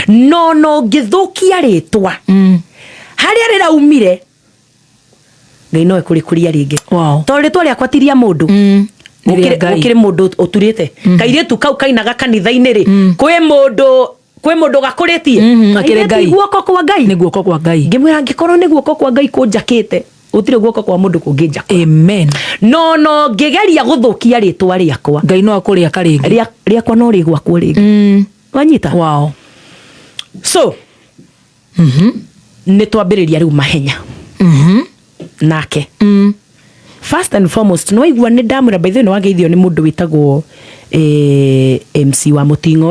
no ngĩthũkia rĩtwa harĩa rĩraumire Ngai no ekũrĩkũria rĩngĩ tondũ rĩtwa rĩakwa ti rĩa mũndũ gũkĩrĩ mũndũ ũturĩte kairĩtu kau kainaga kanitha-inĩ rĩ kwĩ mũndũ gakũrĩtie Ngai guoko kwa Ngai nĩ guoko kwa Ngai ngĩmwĩra angĩkorwo nĩ guoko kwa Ngai kũnjakĩte gũtirĩ guoko kwa mũndũ kũngĩnjaka amen no ngĩgeria gũthũkia rĩtwa rĩakwa Ngai no akũrĩaka rĩngĩ rĩakwa no rĩgwakwo rĩngĩ wanyita wow so nĩ twambĩrĩria rĩu mahenya nake first and foremost no igua nĩ ndamwĩra by the way nĩ wageithio nĩ mũndũ wĩtagwo MC wa Mũting'o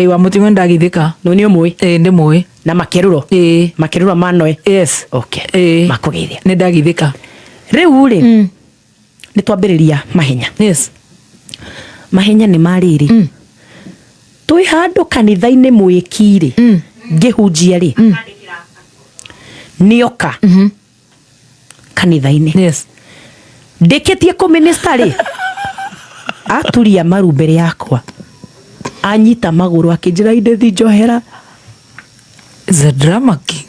wa Mũting'o ndagithĩka no nĩ ũmũĩ nĩ mũĩ na makerũro manoe yes okay makugeithia nĩ ndagithĩka rĩu rĩ nĩ twambĩrĩria mahenya yes mahenya nĩ marĩrĩ twĩ handũ kanitha-inĩ mwĩkire ngĩhunjia rĩ nĩoka kanitha-inĩ yes ndĩkĩtie kũmĩnĩsta rĩ aturia maru mbere yakwa anyita magũrũ akĩnjĩra Edith Njohera is a drama king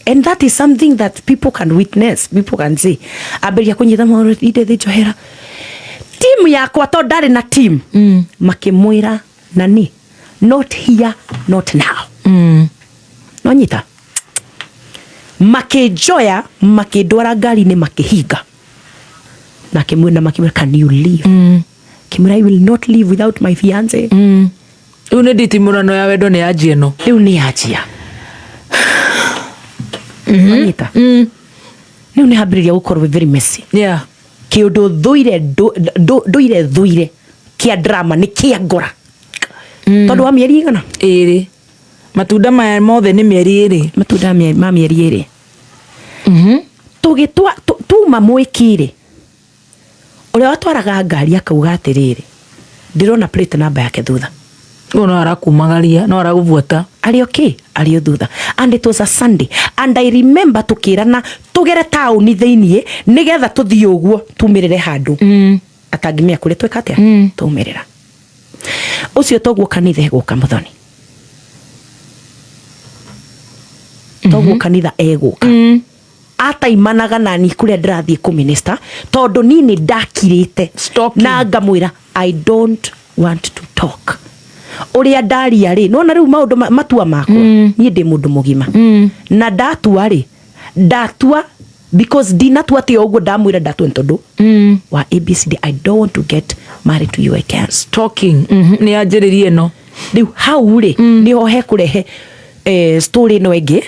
and that is something that people can witness, people can say ambĩrĩria kũnyita magũrũ Edith Njohera team yakwa to ndarĩ na team makĩmwĩra nani not here not now no nyita makĩnjoya makĩndwara ngari-inĩ makĩhinga na kĩmwĩra makĩmwĩra can you leave kĩmwĩra I will not leave without my fiance rĩu nĩ nditimũrano ya wendo nĩ yanjia ĩno rĩu nĩ yanjia nyita rĩu nĩ hambĩrĩria gũkorwo very messy kĩũndũ thũire kĩa drama nĩ kĩa ngora tondũ wa mĩeri igana ĩrĩ matunda maya mothe nĩ mĩeri ĩrĩ matunda ma mĩeri ĩrĩ tuma mwĩkire ũrĩa watwaraga ngari akauga atĩrĩrĩ ndĩrona plate number yake thutha no arakumagaria no aragũbuata arĩ thutha and it was a Sunday and I remember tukĩrana tugere taũni thĩiniĩ nĩgetha tũthiĩ ũguo tumĩrĩre handũ atangĩmenya kũrĩa twĩka atĩa tumĩrĩra ũcio toguo kanitha egũka Mũthoni toguo kanitha egũka ataimanaga nani kũrĩa ndĩrathiĩ kũminista tondũ nini ndakirĩte na ngamwĩra I don't want to talk ũrĩa ndaria rĩ nona rĩu maũndũ matua makwa niĩ ndĩ mũndũ mũgima na ndatua because ndinatua atĩ ũguo ndamwĩra ndatua tondũ wa ABCD I don't want to get married to you I can't talking nĩ anjĩrĩrie no rĩu hau rĩ nĩho hekũrehe story ĩno ĩngĩ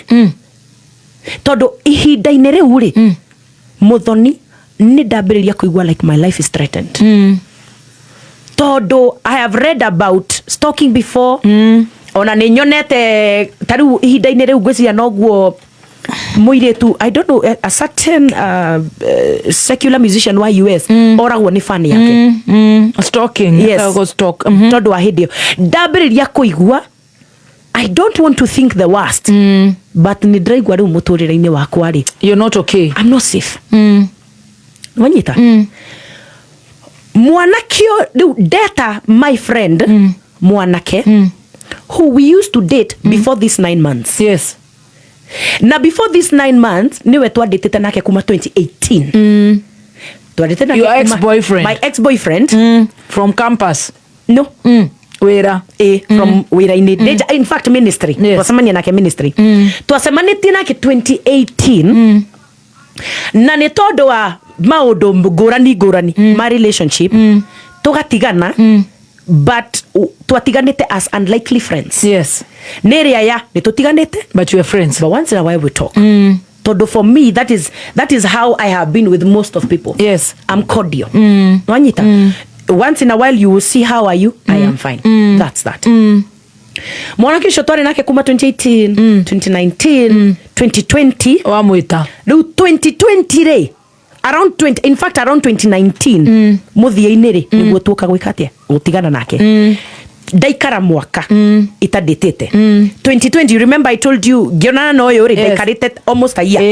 tondũ ihinda-inĩ rĩu rĩ Mũthoni nĩ ndambĩrĩria kũigua like my life is threatened tondũ I have read about stalking before ona nĩ nyonete tarĩu ihinda-inĩ rĩu ngwĩciria noguo mũirĩtu I don't know a certain secular musician wa US oragwo nĩ fan yake stalking tondũ wa hĩndĩ ĩyo ndambĩrĩria kũigua I don't want to think the worst but nĩ ndĩraigua rĩu mũtũrĩre-inĩ wakwa rĩ you're not okay I'm not safe wanyita mwanakio rĩu data my friend mwanake who we used to date before this 9 months yes na before this 9 months niwe twandĩtĩte nake kuma 2018 twandĩtĩte nake your ex-boyfriend my ex-boyfriend from campus no wĩra from wĩra-inĩ in fact ministry twacemania nake ministry twacemanĩtie nake 2018 na nĩ tondũ wa maũndũ ngũrani my relationship tũgatigana but twatiganĩte as unlikely friends yes nĩrĩa ya nĩ tũtiganĩte but you are friends but once in a while we talk tondũ for me that is how I have been with most of people yes I'm cordial wanyita once in a while you will see how are you I am fine that's that mwanake ũcio twarĩ nake kuma 2018 2019 2020 wamwĩta rĩu 2020 rĩ around 20 in fact around 2019 mũthia-inĩ rĩ nĩguo tuoka gwĩka atĩa gũtigana nake ndaikara mwaka itandĩtĩte 2020 you remember I told you ngĩonana na ũyũ rĩ ndaikarĩte almost a year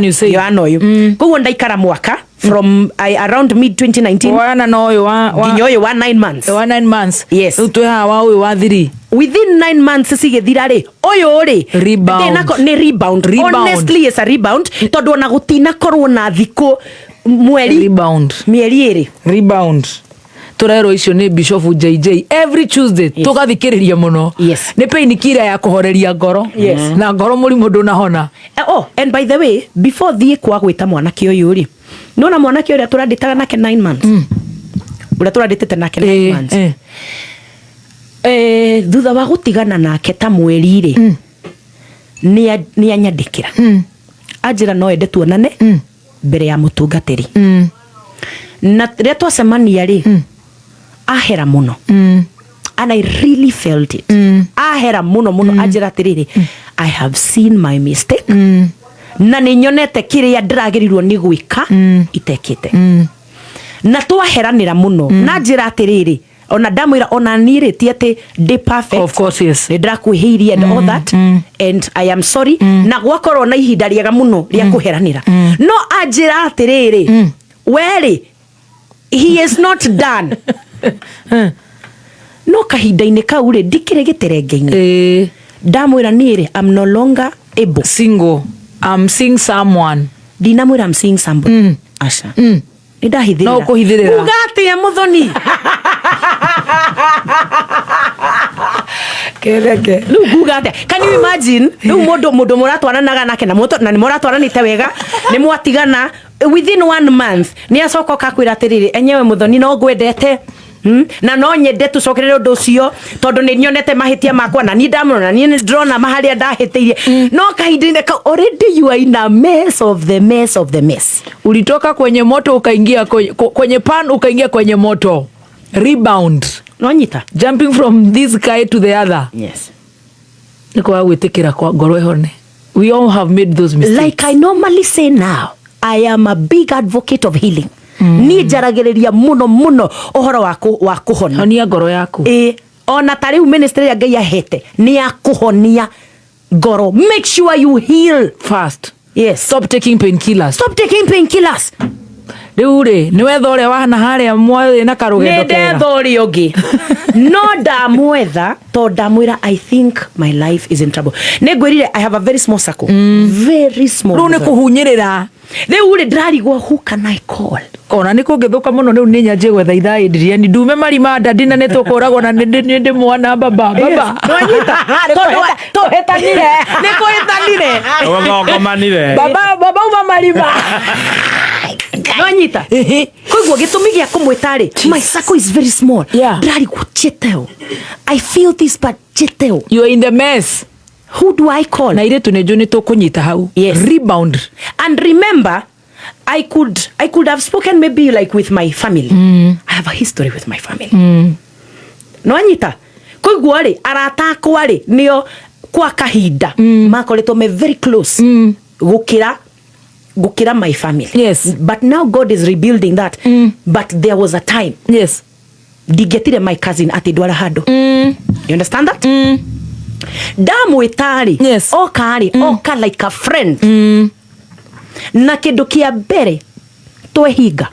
ngĩonana ũyũ koguo ndaikara mwaka from around mid 2019 wana na ũyũ nginya ũyũ wa 9 months yes rĩu twĩ haha wa ũyũ wa 3 within 9 months cigĩthira rĩ ũyũ rĩ nĩ rebound honestly is a rebound tondũ ona gũtinakorwo na thikũ mweri mĩeri ĩrĩ turero icio ni Bishop JJ every Tuesday tugathikiriria muno ni pain kira ya kuhoreria ngoro na ngoro mũrimũ ndũnahona and by the way before thie kwa gwita mwanake ũyũ ri nona mwanake ũrĩa tũrandĩtaga nake 9 months ũrĩa tũrandĩtĩte nake 9 months thutha wa gutigana nake ta mweri ri ni anyandikira ajira no ende tuonane mbere ya mutungatiri na ria twacemania ri ahera muno and I really felt it ahera muno ajira tiriri I have seen my mistake na ni nyonete kiria ndiragirirwo ni gwika itekite na twaheranira muno na njira atiriri ona ndamwira ona niriti ati de perfect of course yes ndirakuhiria and all that and I am sorry na gwakorwo na ihinda riega muno ria kuheranira no ajira atiriri weri he is not done no kahinda-ini kau ri ndikire giterenge-ini ndamwira niri I'm no longer able single I'm seeing someone dinamwira I'm seeing somebody asha ndahithirira no kuhithirira ugati ya muthoni kereke lugugate can you imagine mundo muratwaranaga nake na ni muratwaranite wega ni mwatigana within 1 month ni acoko kakwira atiriri enyewe muthoni no gwendete na no nyende tucokerere undu ucio tondu ni nyonete mahitia makwa na ni ndamona ni ndrona maharia ndahitiire no kahinda already you are in a mess of the mess ulitoka kwenye moto ukaingia kwenye pan ukaingia kwenye moto rebound no nyita jumping from this guy to the other yes niko agwitikira kwa ngoro ihone we all have made those mistakes like I normally say now I am a big advocate of healing ni jaragiriria muno ohoro wa kuhonia honia ngoro yaku ona tari ministry ya Ngai ahete ni akuhonia ngoro make sure you heal fast yes stop taking painkillers riu ri ni wetha uria wahana haria mwathi na karugendo kega ne thori ungi no ndamwetha to ndamwira I think my life is in trouble ne ngwirire I have a very small circle very small riu ni kuhunyirira riu ri ndarigwo who can I call ona ni kungithuka muno riu ni nyanjie gwetha ithai ndiria ni ndume marima ndina ni tukuragwo na ndi mwana baba no nyita to hetanire ni kuhetanire ngomanire baba uma marima no nyita koiguo gitumi gia kumwitari my circle is very small ndarigwo chiteo I feel this but chiteo you are in the mess who do I call na ile tunejo ni tukunyita hau rebound and remember I could have spoken maybe like with my family I have a history with my family no anyita koiguo ri arata kwa ri nio kwa kahinda makoretwo me very close gukira my family yes but now God is rebuilding that but there was a time yes digetire my cousin ati dwara hado you understand that ndamwitari yes oka like a friend na kindu kia mbere twehinga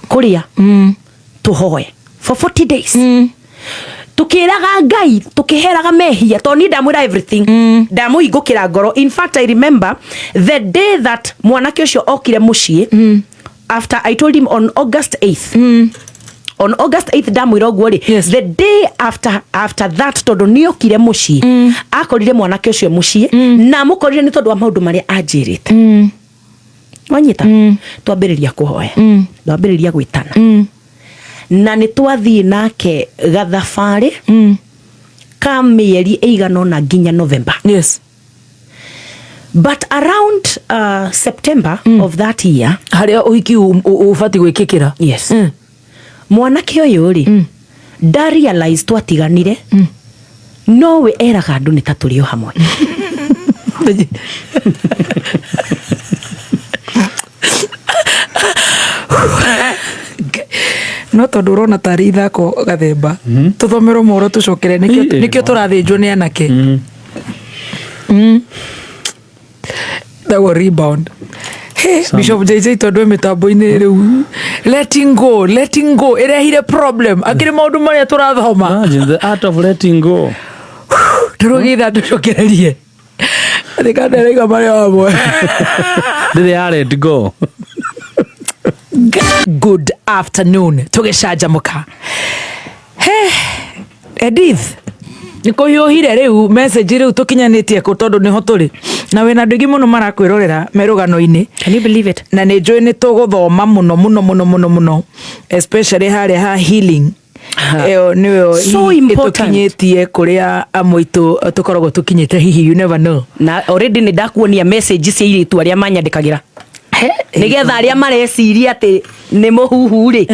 kuria tuhoe for 40 days tukiraga Ngai tukiheraga mehia to ni ndamwira everything ndamuhingukira ngoro in fact I remember the day that mwanake ucio okire mucii after I told him on August 8th on August 8th ndamwira guo ri the day after that tondu ni okire mucii akorire mwanake ucio mucii na mukorire ni tondu wa maundu maria anjirite wanyita twambiriria kuhoya twambiriria gwitana na ni twathii nake gathabari ka mieri eigana na nginya November yes but around September of that year haria uhiki ufati gwikikira yes mwanake uyu ri da realize twatiganire nowe eraga andu ni taturio hamwe no tondu urona tari ithako gathemba tuthomero moro tucokere nikio turathinjwo ni anake that will rebound Bishop JJ tondu mitambo-ini riu letting go irehire problem akiri maundu maria turathoma the art of letting go turugitha tucokererie thikanderiga maria wamwe they let go good afternoon tugicanjamuka Edith nikuhiuhire riu message riu tukinyanitie ku tondu niho turi na wena ndigi muno marakwirorera merugano-ini can you believe it na ni njui ni tuguthoma muno especially haria ha healing niwe so important tukinyetie kuria amoito tukoragwo tukinyete hihi you never know na already ni ndakuonia message cia iritu aria manyandikagira nigetha aria mareciria ati ni muhuhu ri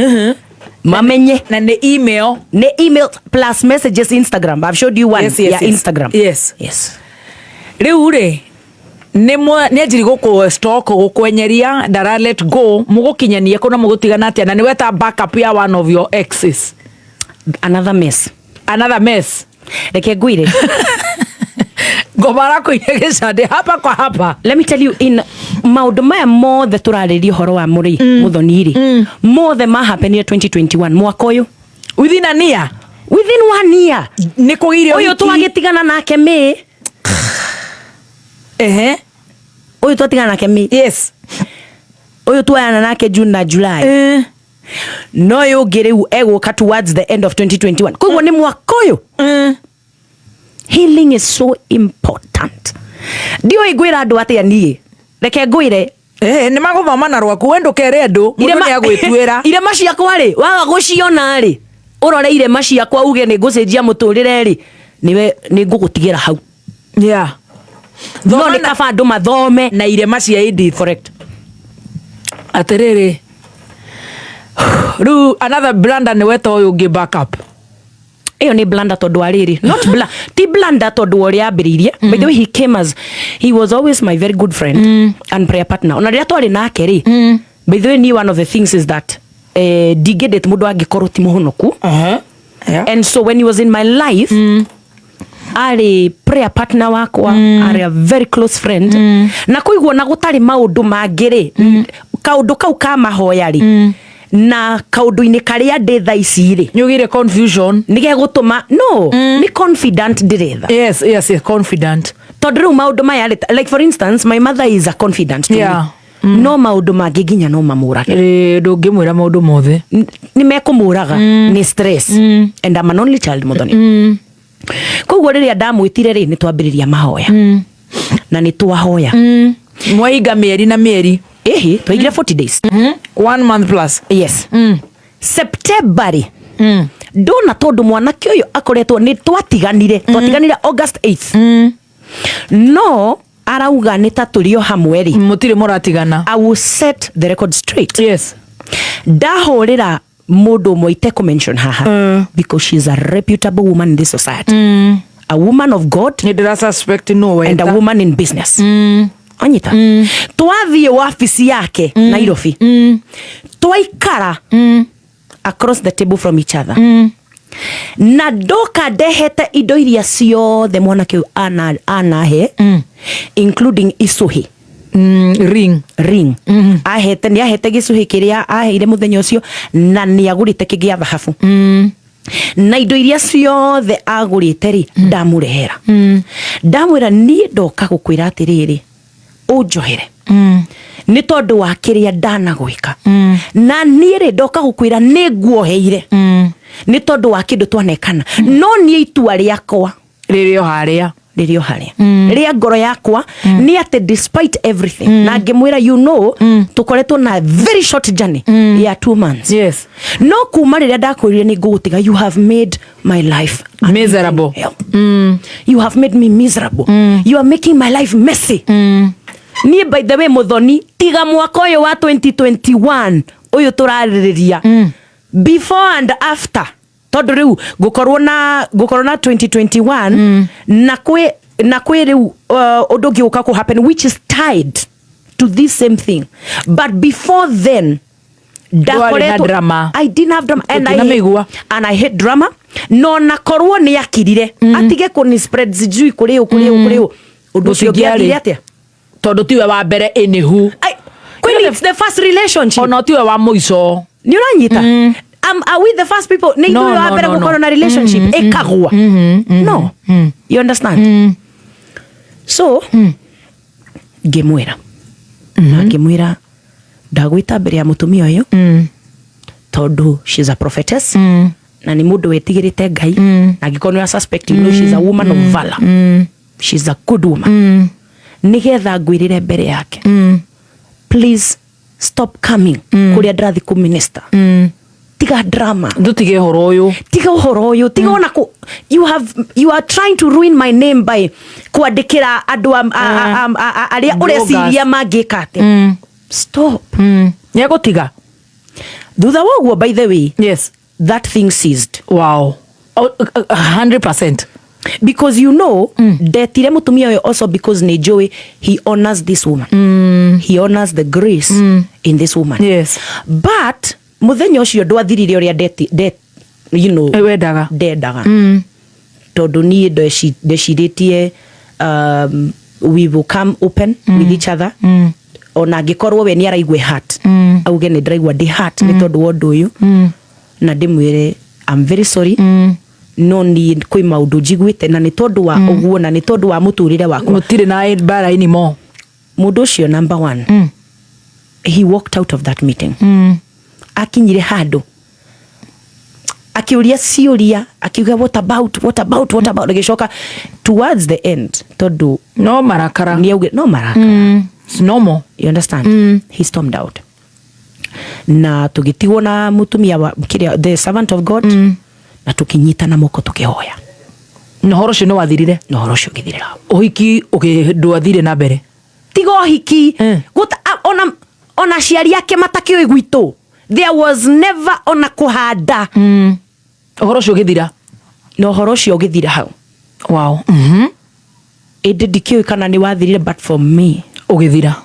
mamenye na ni email plus messages Instagram. I've showed you one. Yes. Instagram. Yes. Riu ri ni ajiri guku stock gukwenyeria ndara let go mugukinyania kuna mugutigana atia na ni weta backup ya one of your exes. Another mess. Reke ngwire gobara kuinegecande hapa kwa hapa. Let me tell you, in maundu maya mothe turariria horo wa muthoni mothe ma happen in 2021 mwaka uyu within 1 year ni kugire uyu twagitigana nake me uyu twatigana nake me yes uyu twayana nake June na July no yo ngiriu eguka towards the end of 2021 koguo ni mwaka uyu healing is so important. Dio igwira andu atia nie reke ngwire ni maguthoma na rwaku wendo kere andu mundu ni agwitwira ire maciakwa ri waga guciona ri urore ire maciakwa uge ni ngucenjia muturire ri niwe ni ngugutigira hau no ni kaba andu mathome na ire macia Edith. Correct. Atiriri ru another blunder ni weto uyu ngi backup iyo ni blunder tondu ariri not ti blunder tondu ori ambiririe by the way he was always my very good friend and prayer partner ona ria twari nake ri by the way ni one of the things is that digedet mundu angikorwo ti muhonoku and so when he was in my life ari prayer partner wakwa ari a very close friend na kuigwo na gutari maundu mangiri kaundu kau ka mahoya ri na kaundu-ini karia ndi tha ici ri nyugire confusion nige gutuma no ni confident ndiretha yes confident tondu riu maundu maya like for instance my mother is a confident to me no maundu mangi nginya no mamurage ndungimwira maundu mothe ni mekumuraga ni stress and I'm an only child muthoni koguo riria ndamwitire ri ni twambiriria mahoya na ni twahoya mwaiga mieri na mieri twaigire 40 days 1 month plus yes September ndona tondu mwanake uyu akoretwo ni twatiganire August 8th no arauga ni ta turio hamwe ri mutire muratigana. I will set the record straight. Yes. Ndahorera mundu moite ko mention haha because she's a reputable woman in this society. A woman of God and a woman in business. Anyita. Twathie office yake Nairobi. Twaikara across the table from each other. Na doka ndehete indo iria ciothe mwanake anahe including isuhi ring ahete ni ahete gisuhi kiria aheire muthenya ucio na ni agurite kigia thahabu na indo iria ciothe agurite ri ndamurehera ndamwira ni ndoka gukwira atiriri unjohere ni tondu wa kiria ndanagwika na ni ri ndoka gukwira ni guoheire ni tondu wa kindu twanekana no ni itua riakwa ririo haria ria ngoro yakwa ni ate despite everything na ngimwira tukoretwo na very short journey ya 2 months. Yes. No kuma riria ndakwirire ni ngugutiga you have made my life miserable. You have made me miserable. You are making my life messy. Ni by the way muthoni tiga mwaka uyu wa 2021 uyu turaririria before and after tondu riu gukorwo na 2021 na kwi riu undu ngiuka ku happen which is tied to this same thing, but before then drama. I didn't have drama and I hate drama. No nakorwo ni akirire atige kuni spread zijui kuri undu ucio ngiathire atia tondu tiwe wa mbere inihu it's the first relationship ona tiwe wa muico ni uranyita are we the first people ni tiwe wa mbere gukorwo na relationship ekagwa no you understand so ngimwira ngimwira ndagwita mbere ya mutumia uyu tondu she's a prophetess na ni mundu wetigirite Ngai na gikorwo ya suspect she's a woman of valor she's a good woman nigetha ngwirire mbere yake please stop coming kuria ndathi ku minister tiga drama ndutige horo uyu tiga ona you are trying to ruin my name by kwandikira andu aria ureciria mangikate stop nyegutiga thutha woguo by the way yes that thing ceased. Wow. 100%. Because you know detire mutumia we also because ni Joey he honors this woman. He honors the grace in this woman. Yes. But muthenya ucio ndwathirire uria you know dendaga tondu ni ndeciritie we will come open with each other ona ngikorwo we ni araigwe heart auge ni ndiraigwa ndi heart ni tondu wondu uyu na ndimwire I'm very sorry no ni kwi maundu njiguite na ni tondu wa uguo na ni tondu wa muturire wakwa mutire na bara anymore mundu ucio number 1 he walked out of that meeting akinyire handu akiuria ciuria akiuga what about agicoka towards the end tondu no marakara ni auge no marakara it's normal, you understand he stormed out na tugitigwo na mutumia wa the servant of God na tukinyitana moko tukihoya no horo cio no wathirire no horo cio githirira uhiki ukindwathire na mbere tigo hiki guta ona ciari yake matakio gwito there was never ona kuhanda horo cio githira no horo cio githira hau wow ndikio kana ni wathirire but for me ugithira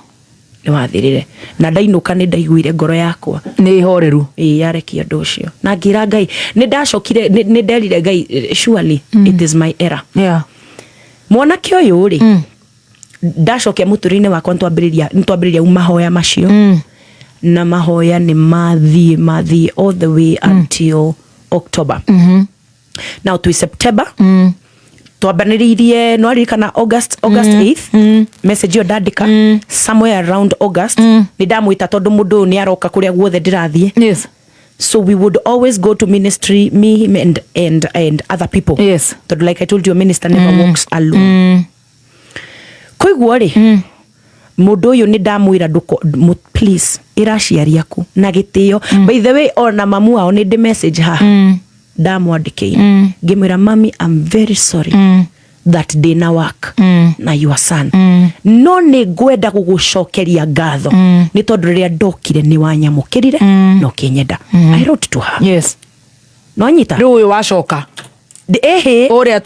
ni wathirire na ndainuka ni ndaiguire ngoro yakwa ni horeru yarekia ndu ucio na ngira Ngai ni ndacokire ni nderire Ngai surely it is my error mwanake uyu ri ndacokia muturine wakwa ntwambiriria mahoya macio na mahoya ni mathie all the way until October now to September twambaniririe no arikana August 8th message yo ndandika somewhere around August ni ndamwita tondu mundu ni aroka kuria guothe ndirathie yes so we would always go to ministry me him and other people yes tondu like I told you a minister never walks alone koiguo ri mundu uyu ni ndamwira nduko please iraciari yaku na gitio by the way ona mamu wao ni message ha ndamwandikire ngimwira mami I'm very sorry that didn't work na your son no ni ngwenda gugucokeria ngatho ni tondu riria ndokire ni wanyamukirire no kinyenda I wrote to her yes no nyita riu uyu wacoka uria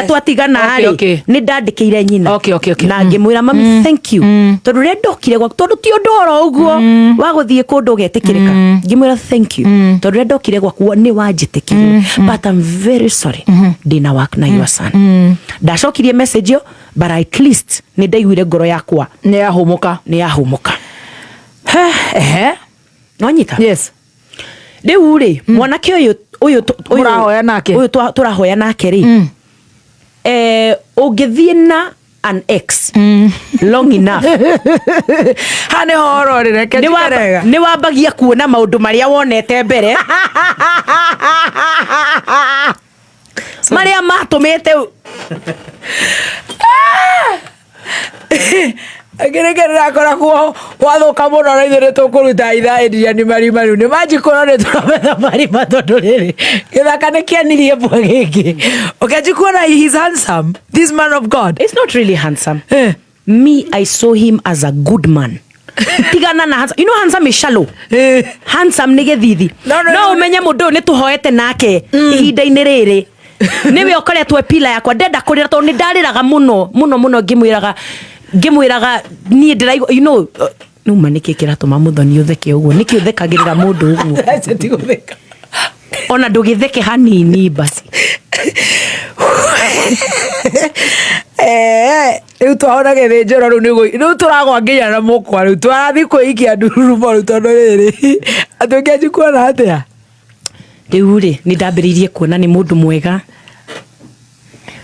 twatigana ri ni ndandikire nyina na ngimwira mami thank you tondu riria ndokire gwa tondu ti ndoro uguo wa guthie kundu getikirika ngimwira thank you tondu riria ndokire gwaku ni wanjitikirie but I'm very sorry dina work na your son ndacokirie message yo but at least ni ndaiguire ngoro yakwa ni yahumuka no nyita yes riu ri mwanake uyu turahoya nake ri ungithie na an ex long enough hane horo reke ni wambagia kuona maundu maria wonete mbere maria matumite ageregerera kora kuo wathuka muno na ithure tukuruta itha endia ni marima riu ni majikora ni turametha marima tondu riri githaka ni kianirie bwa giki ukajikuona he's handsome this man of God it's not really handsome me I saw him as a good man tigana na handsome you know handsome is shallow handsome ni githithi no umenye mundu ni tuhoete nake ihinda-ini riri niwe okoretwe pila yakwa ndenda kurira tondu ni ndariraga muno ngimwiraga ni ndiraigua you know no manike kiratuma muthoni utheke uguo niki uthekagirira mundu uguo acha tigutheka ona ndugitheke hanini basi riu twahona githinjiro riu turagwa nginya na mukwa riu twarathi kwiikia ndururumo riu tondu riri atukiaji kuona atia riu ri ni ndambiririe kuona ni mundu mwega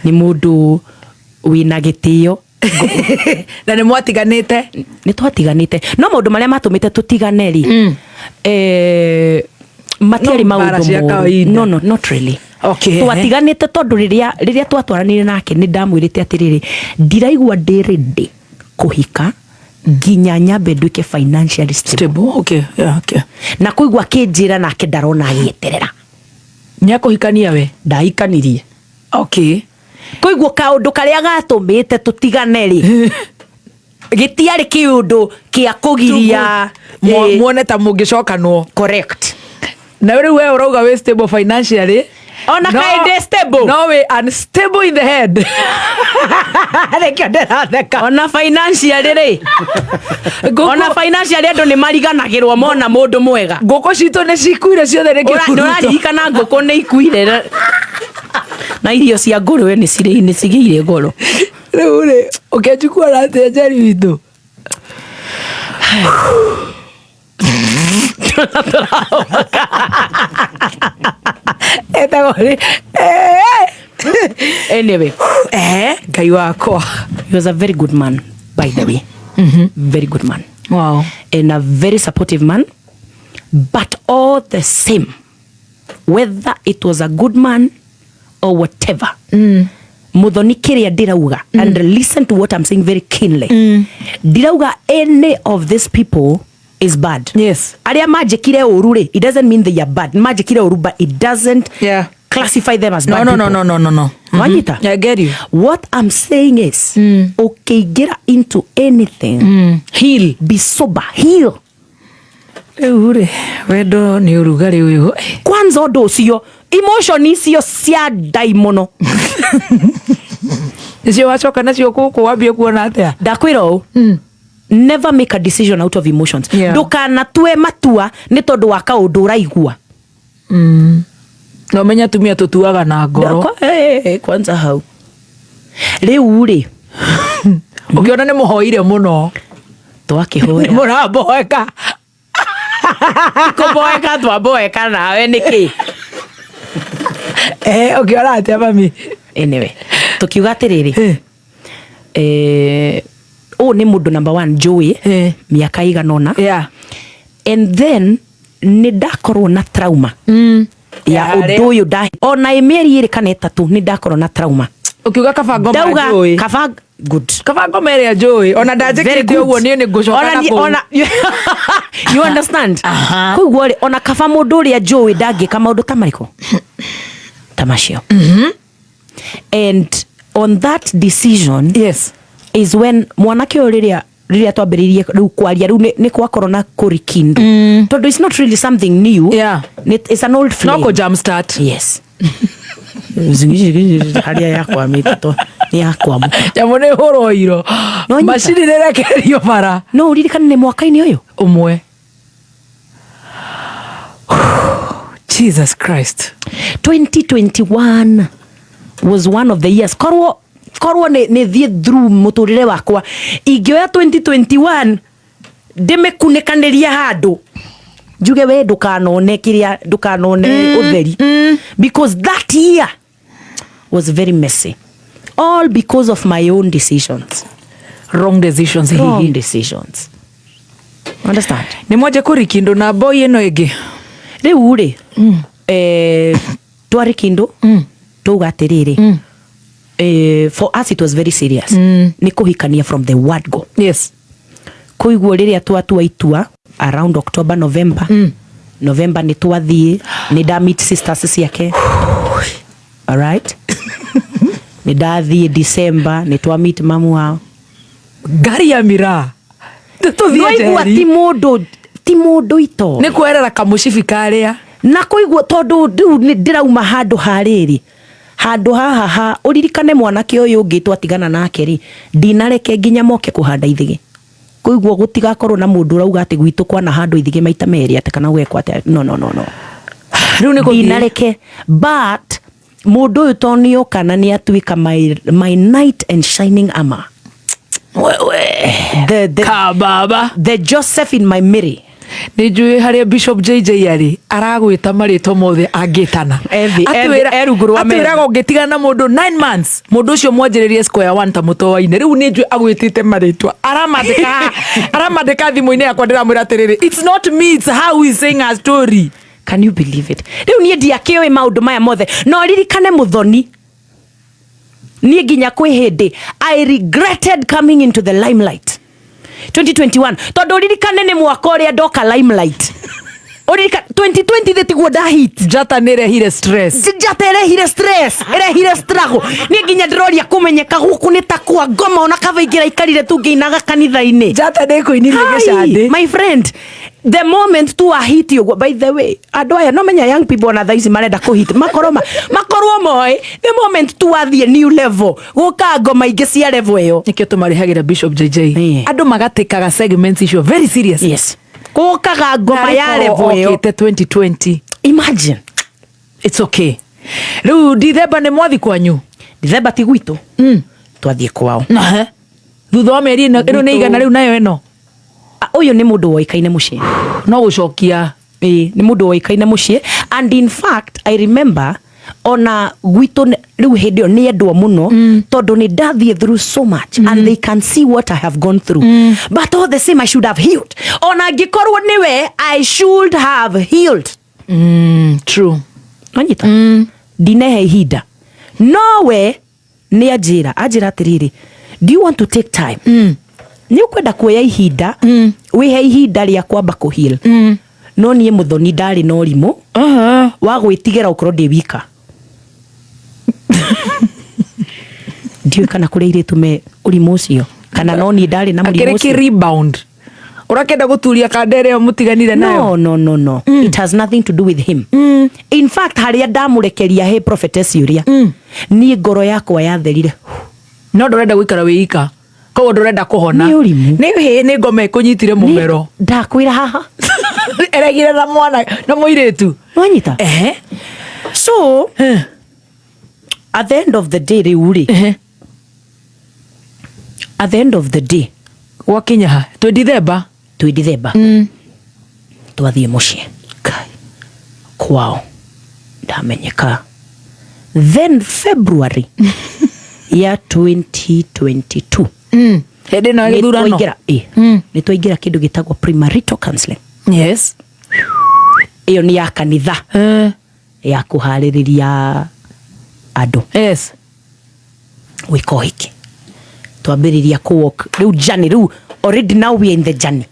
ni mundu wina gitio na ni mwatiganite ni twatiganite no maundu maria matumite tutigane ri matiari maundu no not really okay twatiganite tondu riria twatwaranire nake ni ndamwirite atiriri ndiraigua ndi ready kuhika nginya nyambe nduike financially stable. Okay, yeah, okay. Na kuigwa kinjira nake ndarona agieterera. Nyakuhikania we? Ndahikanirie. Okay. Kuigwa kaundu karia gatumite tutigane ri. Gitiari kiundu kia kugiria muone ta mungicokanwo. Correct. Na we urauga we stable financially. Ona no, kaide stable. No, we unstable in the head. Ona financially ri. Ona financially andu ni mariganagirwo mona mundu mwega. Ngoko cito ni cikuire ciothe ni gikuruto. Nduraririkana ngoko ni ikuire. Na irio cia ngũrwe ni cigĩire goro. Riu ri ukejukua rate jari witu. Anyway, Ngai wakwa. He was a very good man, by the way. Very good man. Wow. And a very supportive man. But all the same, whether it was a good man or whatever, muthoni kiria ndirauga, and listen to what I'm saying very keenly. Ndirauga any of these people is bad. Yes. Aria majikire uru ri, it doesn't mean they are bad. Majikire uru, but it doesn't classify them as bad people. No. Wanita? I get you. What I'm saying is, okay, get into anything. Heal. Be sober. Heal. Ure, wedo ni urugari uyu. Kwanza odo ucio, emotion icio cia daimono. Icio wacoka nacio kuku wambie kuona atia. Ndakwira u. Never make a decision out of emotions. Ndukanatue matua ni tondu wa kaundu uraigua. No menya tumia tutuaga na ngoro. Kwanza hau. Riu ri. Ukiona ni muhoire muno. Twakihoya. Muraboeka. Kuboeka twaboeka nawe niki. Ukiona atia mami. Anyway, tukiuga atiriri. Ni mundu number 1 Joey. Miaka iganona. Yeah. And then ni ndakorwo na trauma. Ya undu uyu ona imeri iri kana 3 ni ndakorwo na trauma. Ukiuga kabango ma Joey. Good. Kabango mere ya Joey. Ona ndajekite uguo ni ngucoka na you understand? Kuiguo ona kaba mundu uri ya Joey ndangika maundu tamariko. Tamashio. And on that decision, yes, is when mwanake uriria twambiririe riu kwaria riu ni kwakorwo na kurikindu. Tondu it's not really something new. Yeah. It's an old flame. No ko jump start. Yes. Haria yakwa mito ni yakwa mu. Jamone horo iro. Machine rekerio para. No uririkana ni mwaka-ini uyu umwe. Jesus Christ. 2021 was one of the years. Korwo ne thie through muturire wakwa. Ingioya 2021 ndimekunekanĩria handu. Njuge we ndukanone kiria ndukanone utheri. Because that year was very messy. All because of my own decisions. Wrong decisions. Wrong decisions. Understand? Ni moja kurikindo na boy eno ege. Riu ri. Twari kindo. Tuga atiriri. For us it was very serious. Ni kuhikania from the word go. Yes. Kuiguo riria twatua itua around October, November. November ni twathie ni da meet sisters ciake. All right? Ni dathie December ni twa meet mamu wao. Gari ya mira. Kuiguo ti mundu ito. Ni kwerera kamucibi karia. Na kuiguo tondu ni ndirauma handu hariri. Handu haha uririkane mwanake uyu ungi twatigana nake ri ndinareke nginya moke kuhanda ithigi. Kuiguo gutigakorwo na mundu urauga ati gwitu kwana handu ithigi maita meri ati kana gwekwa ati no. Riu ni ndinareke, but mundu uyu tonio kana ni atuika my knight and shining armor. The Joseph in my Mary. Nijue haria Bishop JJ ari aragwita marito mothe angitana atwiraga ungitigana na mundu 9 months mundu ucio mwanjiririe square 1 ta mutowaine riu nijue agwitite maritwa aramadika thimu-ini yakwa ndiramwira atiriri it's not me, it's how we saying a story. Can you believe it? Riu nie ndiakioe maundu maya mothe no ririkane muthoni nie nginya kwi hindi I regretted coming into the limelight 2021 tondu ririkane ni mwaka uria ndoka limelight orika 2020 thitiguo da hit Njata nirehire stress erehire struggle ni nginya ndiroria kumenyeka guku ni takwa ngoma ona kavaingira ikarire tu ngiinaga kanitha-ini Njata ndikuinire gicande my friend the moment tu a hit you by the way andu aya no menya young people na thaici marenda kuhit makorwo moy the moment tu athie new level guka ngoma ingi cia level iyo nikio tumarihagira Bishop JJ andu magatikaga segments icio very serious yes gukaga ngoma ya level iyo 2020 imagine it's okay riu Dithemba ni mwathi kwanyu Dithemba ti gwitu twathie kwao thutha wa meri ino ni igana riu nayo eno uyu ni mundu woikaine mucii no gucokia ni mundu woikaine mucii and in fact I remember ona gwitu riu hindi yo ni endwa muno tondu ni ndathie through so much and they can see what I have gone through but all the same I should have healed ona ngikorwo niwe I should have healed true anyita ndinehe ihinda nowe ni ajira atiriri do you want to take time ni ukwenda kuoya ihinda wihe ihinda ria kwamba kuheal no nie muthoni ndari no rimu wa gwitigera ukorwo ndi wika ndio kana kure ire tume urimu ucio kana no ni ndari na murimu ucio rebound urakenda guturia kandere yo mutiganire nayo no it has nothing to do with him in fact haria ndamurekeria he prophetess yuria ni ngoro yakwa yatherire no ndurenda gwikara wiika koguo ndurenda kuhona ni ngoma ikunyitire mumero ndakwira haha eregire na mwana na muiritu wanyita so at the end of the day riuri at the end of the day wakinya ha twi Dithemba twathie mucii kwao ndamenyeka then February ya 2022 hindi no githurano ni twaingira kindu gitagwo premarital counseling yes iyo ni ya kanitha ya kuhaririria andu yes wiko hiki twambiriria kuwalk riu journey riu already now we are in the journey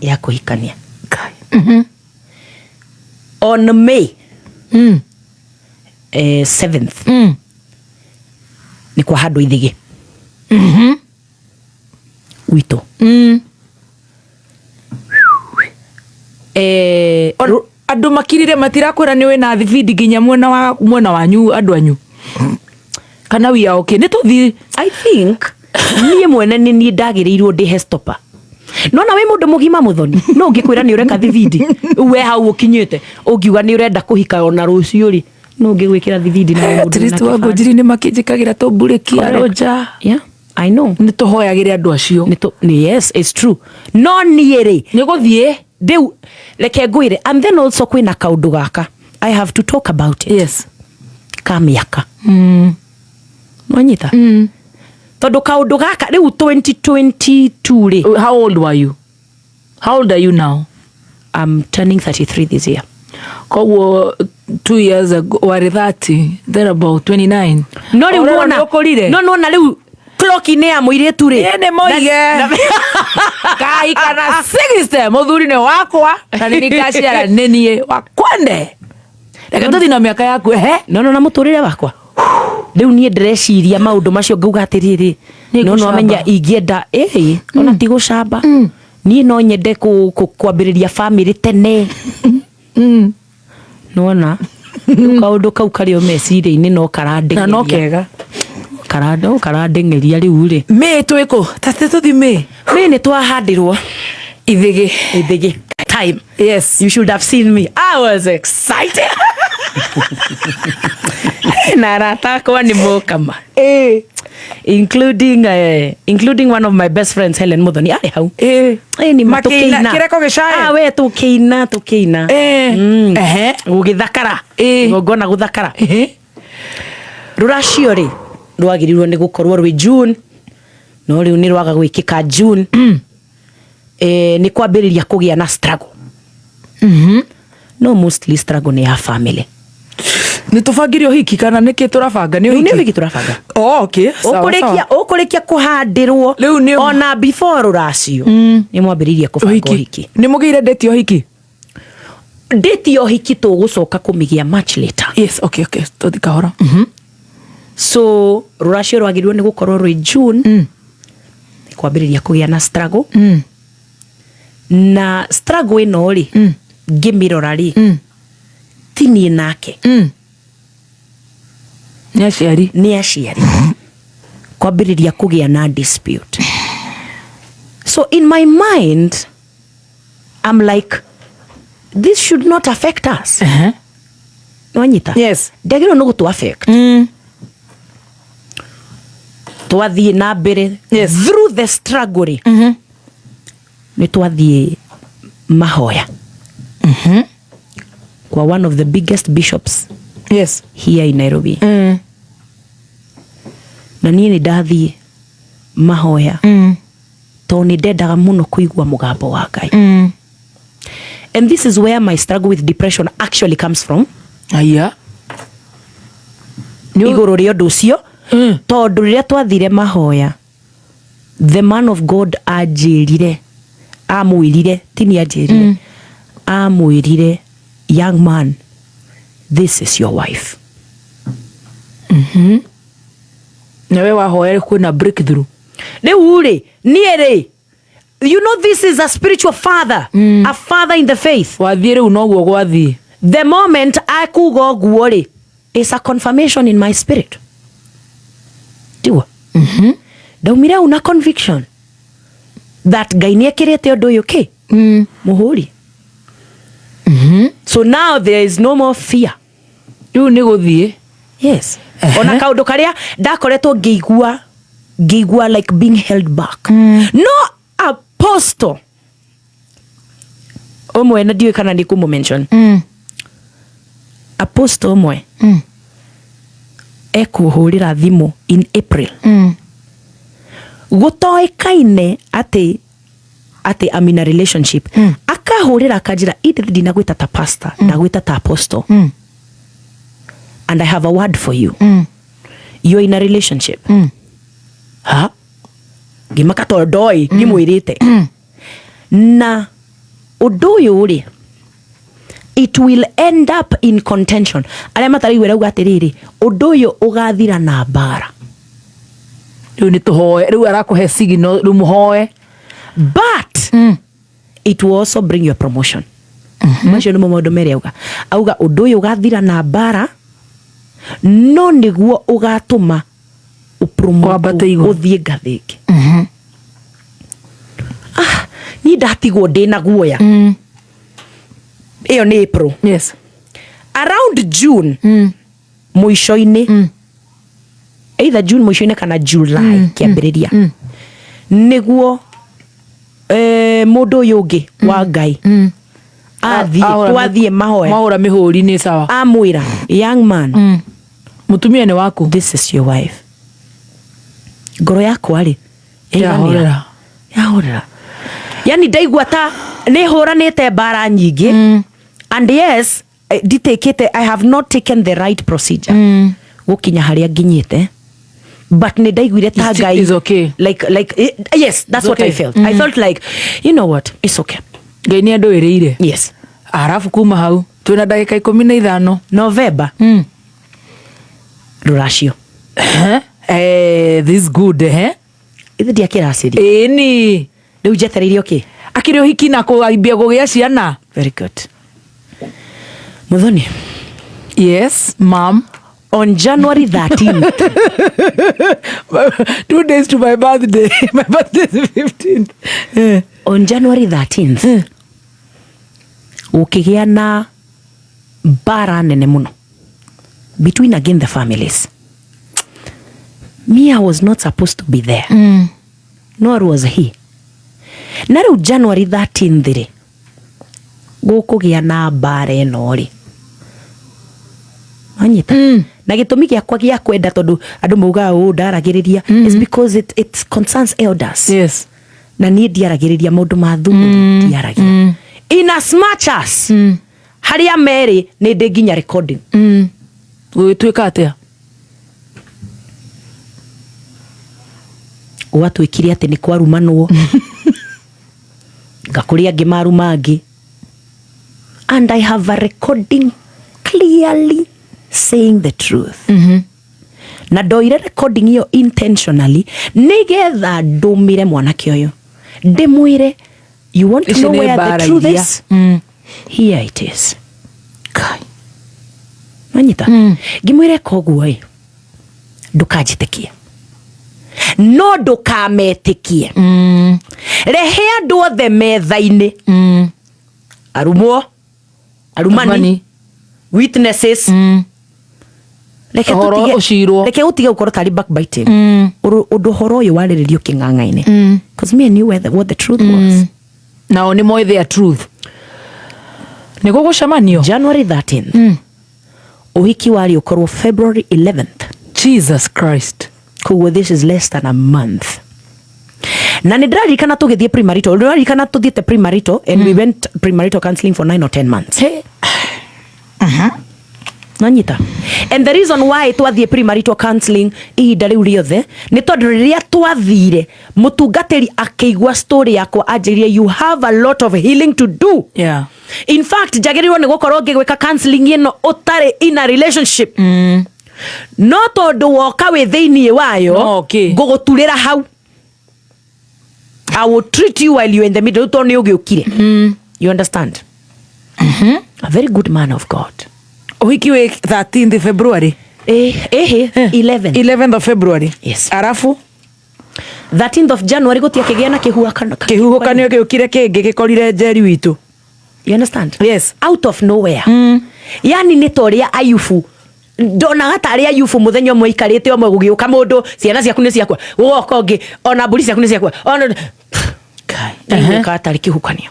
ya kuhikania on May 7th ni kwa handu ithige wito andu makirire matirakwira ni wina thibidi nginya mwena wanyu andu anyu kana wia okay ni tuthi I think nie mwene ni ndagirirwo ndi stopper no na we mundu mugima muthoni no ngikwira ni ureka thibidi we hau ukinyite ungiuga ni urenda kuhika ona rucio ri no ngigwikira thibidi na mundu na kristo wangu njiri ni makinjikagira tumburikia roja yeah I know ni tuhoyagire andu acio ni yes it's true no niere ni guthie deu reke ngwire and then also kwina kaundu gaka I have to talk about it yes kamiaka mwanyita tondu kaundu gaka riu 2022 ri how old were you how old are you now I'm turning 33 this year koguo 2 years ago were 30 there about 29 no riu no na riu clock ni ya muiritu ri ni moige kai kana 60 muthuri ni wakwa na ni nikaciara nenie wakwende reke tuthi na miaka yaku no na muturire wakwa riu nie ndreciria maundu macio ngauga atiriri no amenya ingienda ona ti gucamba nie no nyende kwambiriria family tene nona kaundu kau kari o meciria-ini no karandengeria na no kega karandengeria riu ri me twiko tate tuthi me ni twahandirwo ithige time yes you should have seen me I was excited na ratakwa ni mukama including one of my best friends Helen Muthoni ari hau ni makina kireko gicaya we tukiina gugithakara gogona guthakara ruracio ri rwagirirwo ni gukorwo rwi June no riu ni rwaga gwikika June ni kwambiriria kugia na struggle no mostly struggle ni ya family Nitubangire uhiki kana niki turabanga ni uhiki? Ni uhiki turabanga. Oh, okay. Ukurekia kuhandirwo ona before ruracio. Ni mwambiririe kubanga uhiki. Ni mugire date uhiki? Date uhiki tugucoka kumigia much later. Yes, okay. Tuthikahora. So ruracio rwagirwo ni gukorwo rwi June. Kwambiriria kugia na struggle. Na struggle ino ri ngimirora ri tini nake ni aciari kwambiriria kugia na dispute. So in my mind I'm like, this should not affect us. Nwanyita? Yes. Ndagiro no gutu affect. Twathie na mbere. Yes. Through the struggle. Ni twathie mahoya. Kwa one of the biggest bishops. Yes. Here in Nairobi. Na niĩ nĩ ndathie mahoya. To nĩ ndendaga muno kuigua mugambo wa Ngai. And this is where my struggle with depression actually comes from. Aya. Iguru ria undu ucio. Tondu riria twathire mahoya, the man of God amwirire, tini ajirire. Amwirire, young man, this is your wife. Nawe wahoya kwina breakthrough. Niĩ rĩ, you know this is a spiritual father, a father in the faith. Wathie riu noguo gwathie. The moment I kuga ũguo rĩ, it's a confirmation in my spirit. Diwa. Daumire una conviction that Ngai nĩekĩrĩte ũndũ ũyũ kĩ? Mũhũri. So now there is no more fear. Riu nĩ guthie. Yes. Ona kaundu karia ndakoretwo ngĩigua like being held back. No apostle. Omwe na ndiwe kana ndikumu mention. Apostle omwe. Ekuhurira thimu in April. Gutoekaine ati I'm in a relationship. Akahurira akajira Edith ndinagwita ta pastor, ndagwita ta apostle. And I have a word for you. You're in a relationship. Ha? Gimaka tordoi ngimwirite. Na undu uyu ri, it will end up in contention. Aria mataraigua rauga atiriri, undu uyu ugathira na mbara. Riu ni tuhoe, riu arakuhe signal, riu muhoe. But it will also bring your promotion. Macio nimo maundu meri auga undu uyu ugathira na mbara, no niguo ugatuma upromote uthie ngathi ingi. Ni ndatigwo ndina guoya. Iyo ni April. Yes. Around June. Muisho-ini. Either June muisho-ini kana July kiambiriria. Niguo mundu uyu ungi wa Ngai. Twathie mahoya. Mahora mihuri ni sawa. Amwira, young man. Mutumia ni waku. This is your wife. Ngoro yakwa ri. Yahorera. Yani ndaigua ta ni huranite mbara nyingi. And yes, I have not taken the right procedure. Gukinya haria nginyite. But ni ndaiguire ta Ngai is okay. Like yes, that's it's what okay. I felt. I felt like, you know what? It's okay. Ngai ni anduiriire. Yes. Arafu kuma hau twina ndagika 15 November. Ruracio. This good Ithe ndiakiraciri. Ni Riu jetereire okay. Akiri uhiki na kuambia gugia ciana. Very good. Muthoni. Yes, mom. On January 13th. 2 days to my birthday. My birthday is 15th. On January 13th. Ukigia na mbara nene muno between again the families. Me, I was not supposed to be there. Nor was he. Na riu January 13th ri gukugia na mbara eno ri. Anyita. Na gitumi giakwa gia kwenda tondu andu mauga ndaragiriria is because it concerns elders. Yes. Na nie ndiaragiriria maundu ma thumu ndiaragia. In as much as haria meri ni ndi nginya recording. Gwituika atia? Gwatuikire ati ni kwarumanwo. Ngakuria ngimaru mangi. And I have a recording clearly saying the truth. Na ndoire recording hiyo intentionally nigetha ndumire mwanake uyu ndimwire, you want to know where the truth is? Here it is. Kai manyita ngimwire koguo ndukajitikie no ndukametikie rehe andu othe metha-ini arumwo arumani witnesses reke utige gukorwo tari backbiting undu horo uyu wariririo king'ang'a-ini because me and you what the truth was. Now ni moi their truth ni gugucamanio January 13th uhiki wari ukorwo February 11th. Jesus Christ. Kuwa this is less than a month. Na ndirarikana tugithie premarital. Ndirarikana tuthiete premarital and we went premarital counseling for 9 or 10 months. Hey. Nanyita. And the reason why twathie premarital counseling ihinda riu riothe ni tondu riria twathire mutungatiri akeigua story yakwa anjirie you have a lot of healing to do. Yeah. In fact jagirirwo ni gukorwo ngigwika counseling ino utari in a relationship. No tondu woka wi thiini wayo nguguturira hau. I will treat you while you in the middle to ni ugiukire. You understand? A very good man of God. Uhiki we 13th February. 11th of February. Yes. Arafu 13th of January gutia kigiana kihuhukanio giukire kingi gikorire njeri witu. You understand? Yes. Out of nowhere. Yani ni toria Ayubu. Ndona gatari Ayubu muthenya umwe ikarite omwe gugiuka mundu ciana ciaku ni ciakwa guoka ngi ona mburi ciaku ni ciakwa ona kai gatari kihukanio.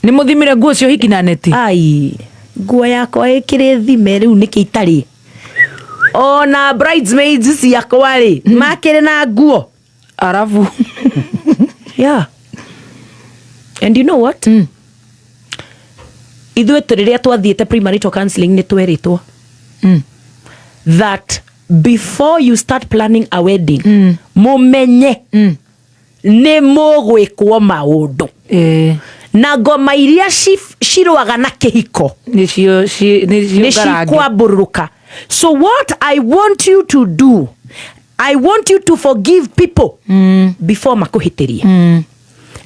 Ni muthimire nguo cio hiki na neti. Ai nguo yakwa ikire thime riu niki itari ona bridesmaids ciakwa ri makire na nguo arafu yeah. And you know what? Ithuĩ tũrĩrĩa twathiĩte premarital counseling nĩ tweritwo that before you start planning a wedding mumenye nĩ mũgwĩkwo maũndũ na ngoma iria cirũaga na kĩhiko nĩ cikwambũrũka. So what I want you to do, I want you to forgive people before makuhĩtĩrie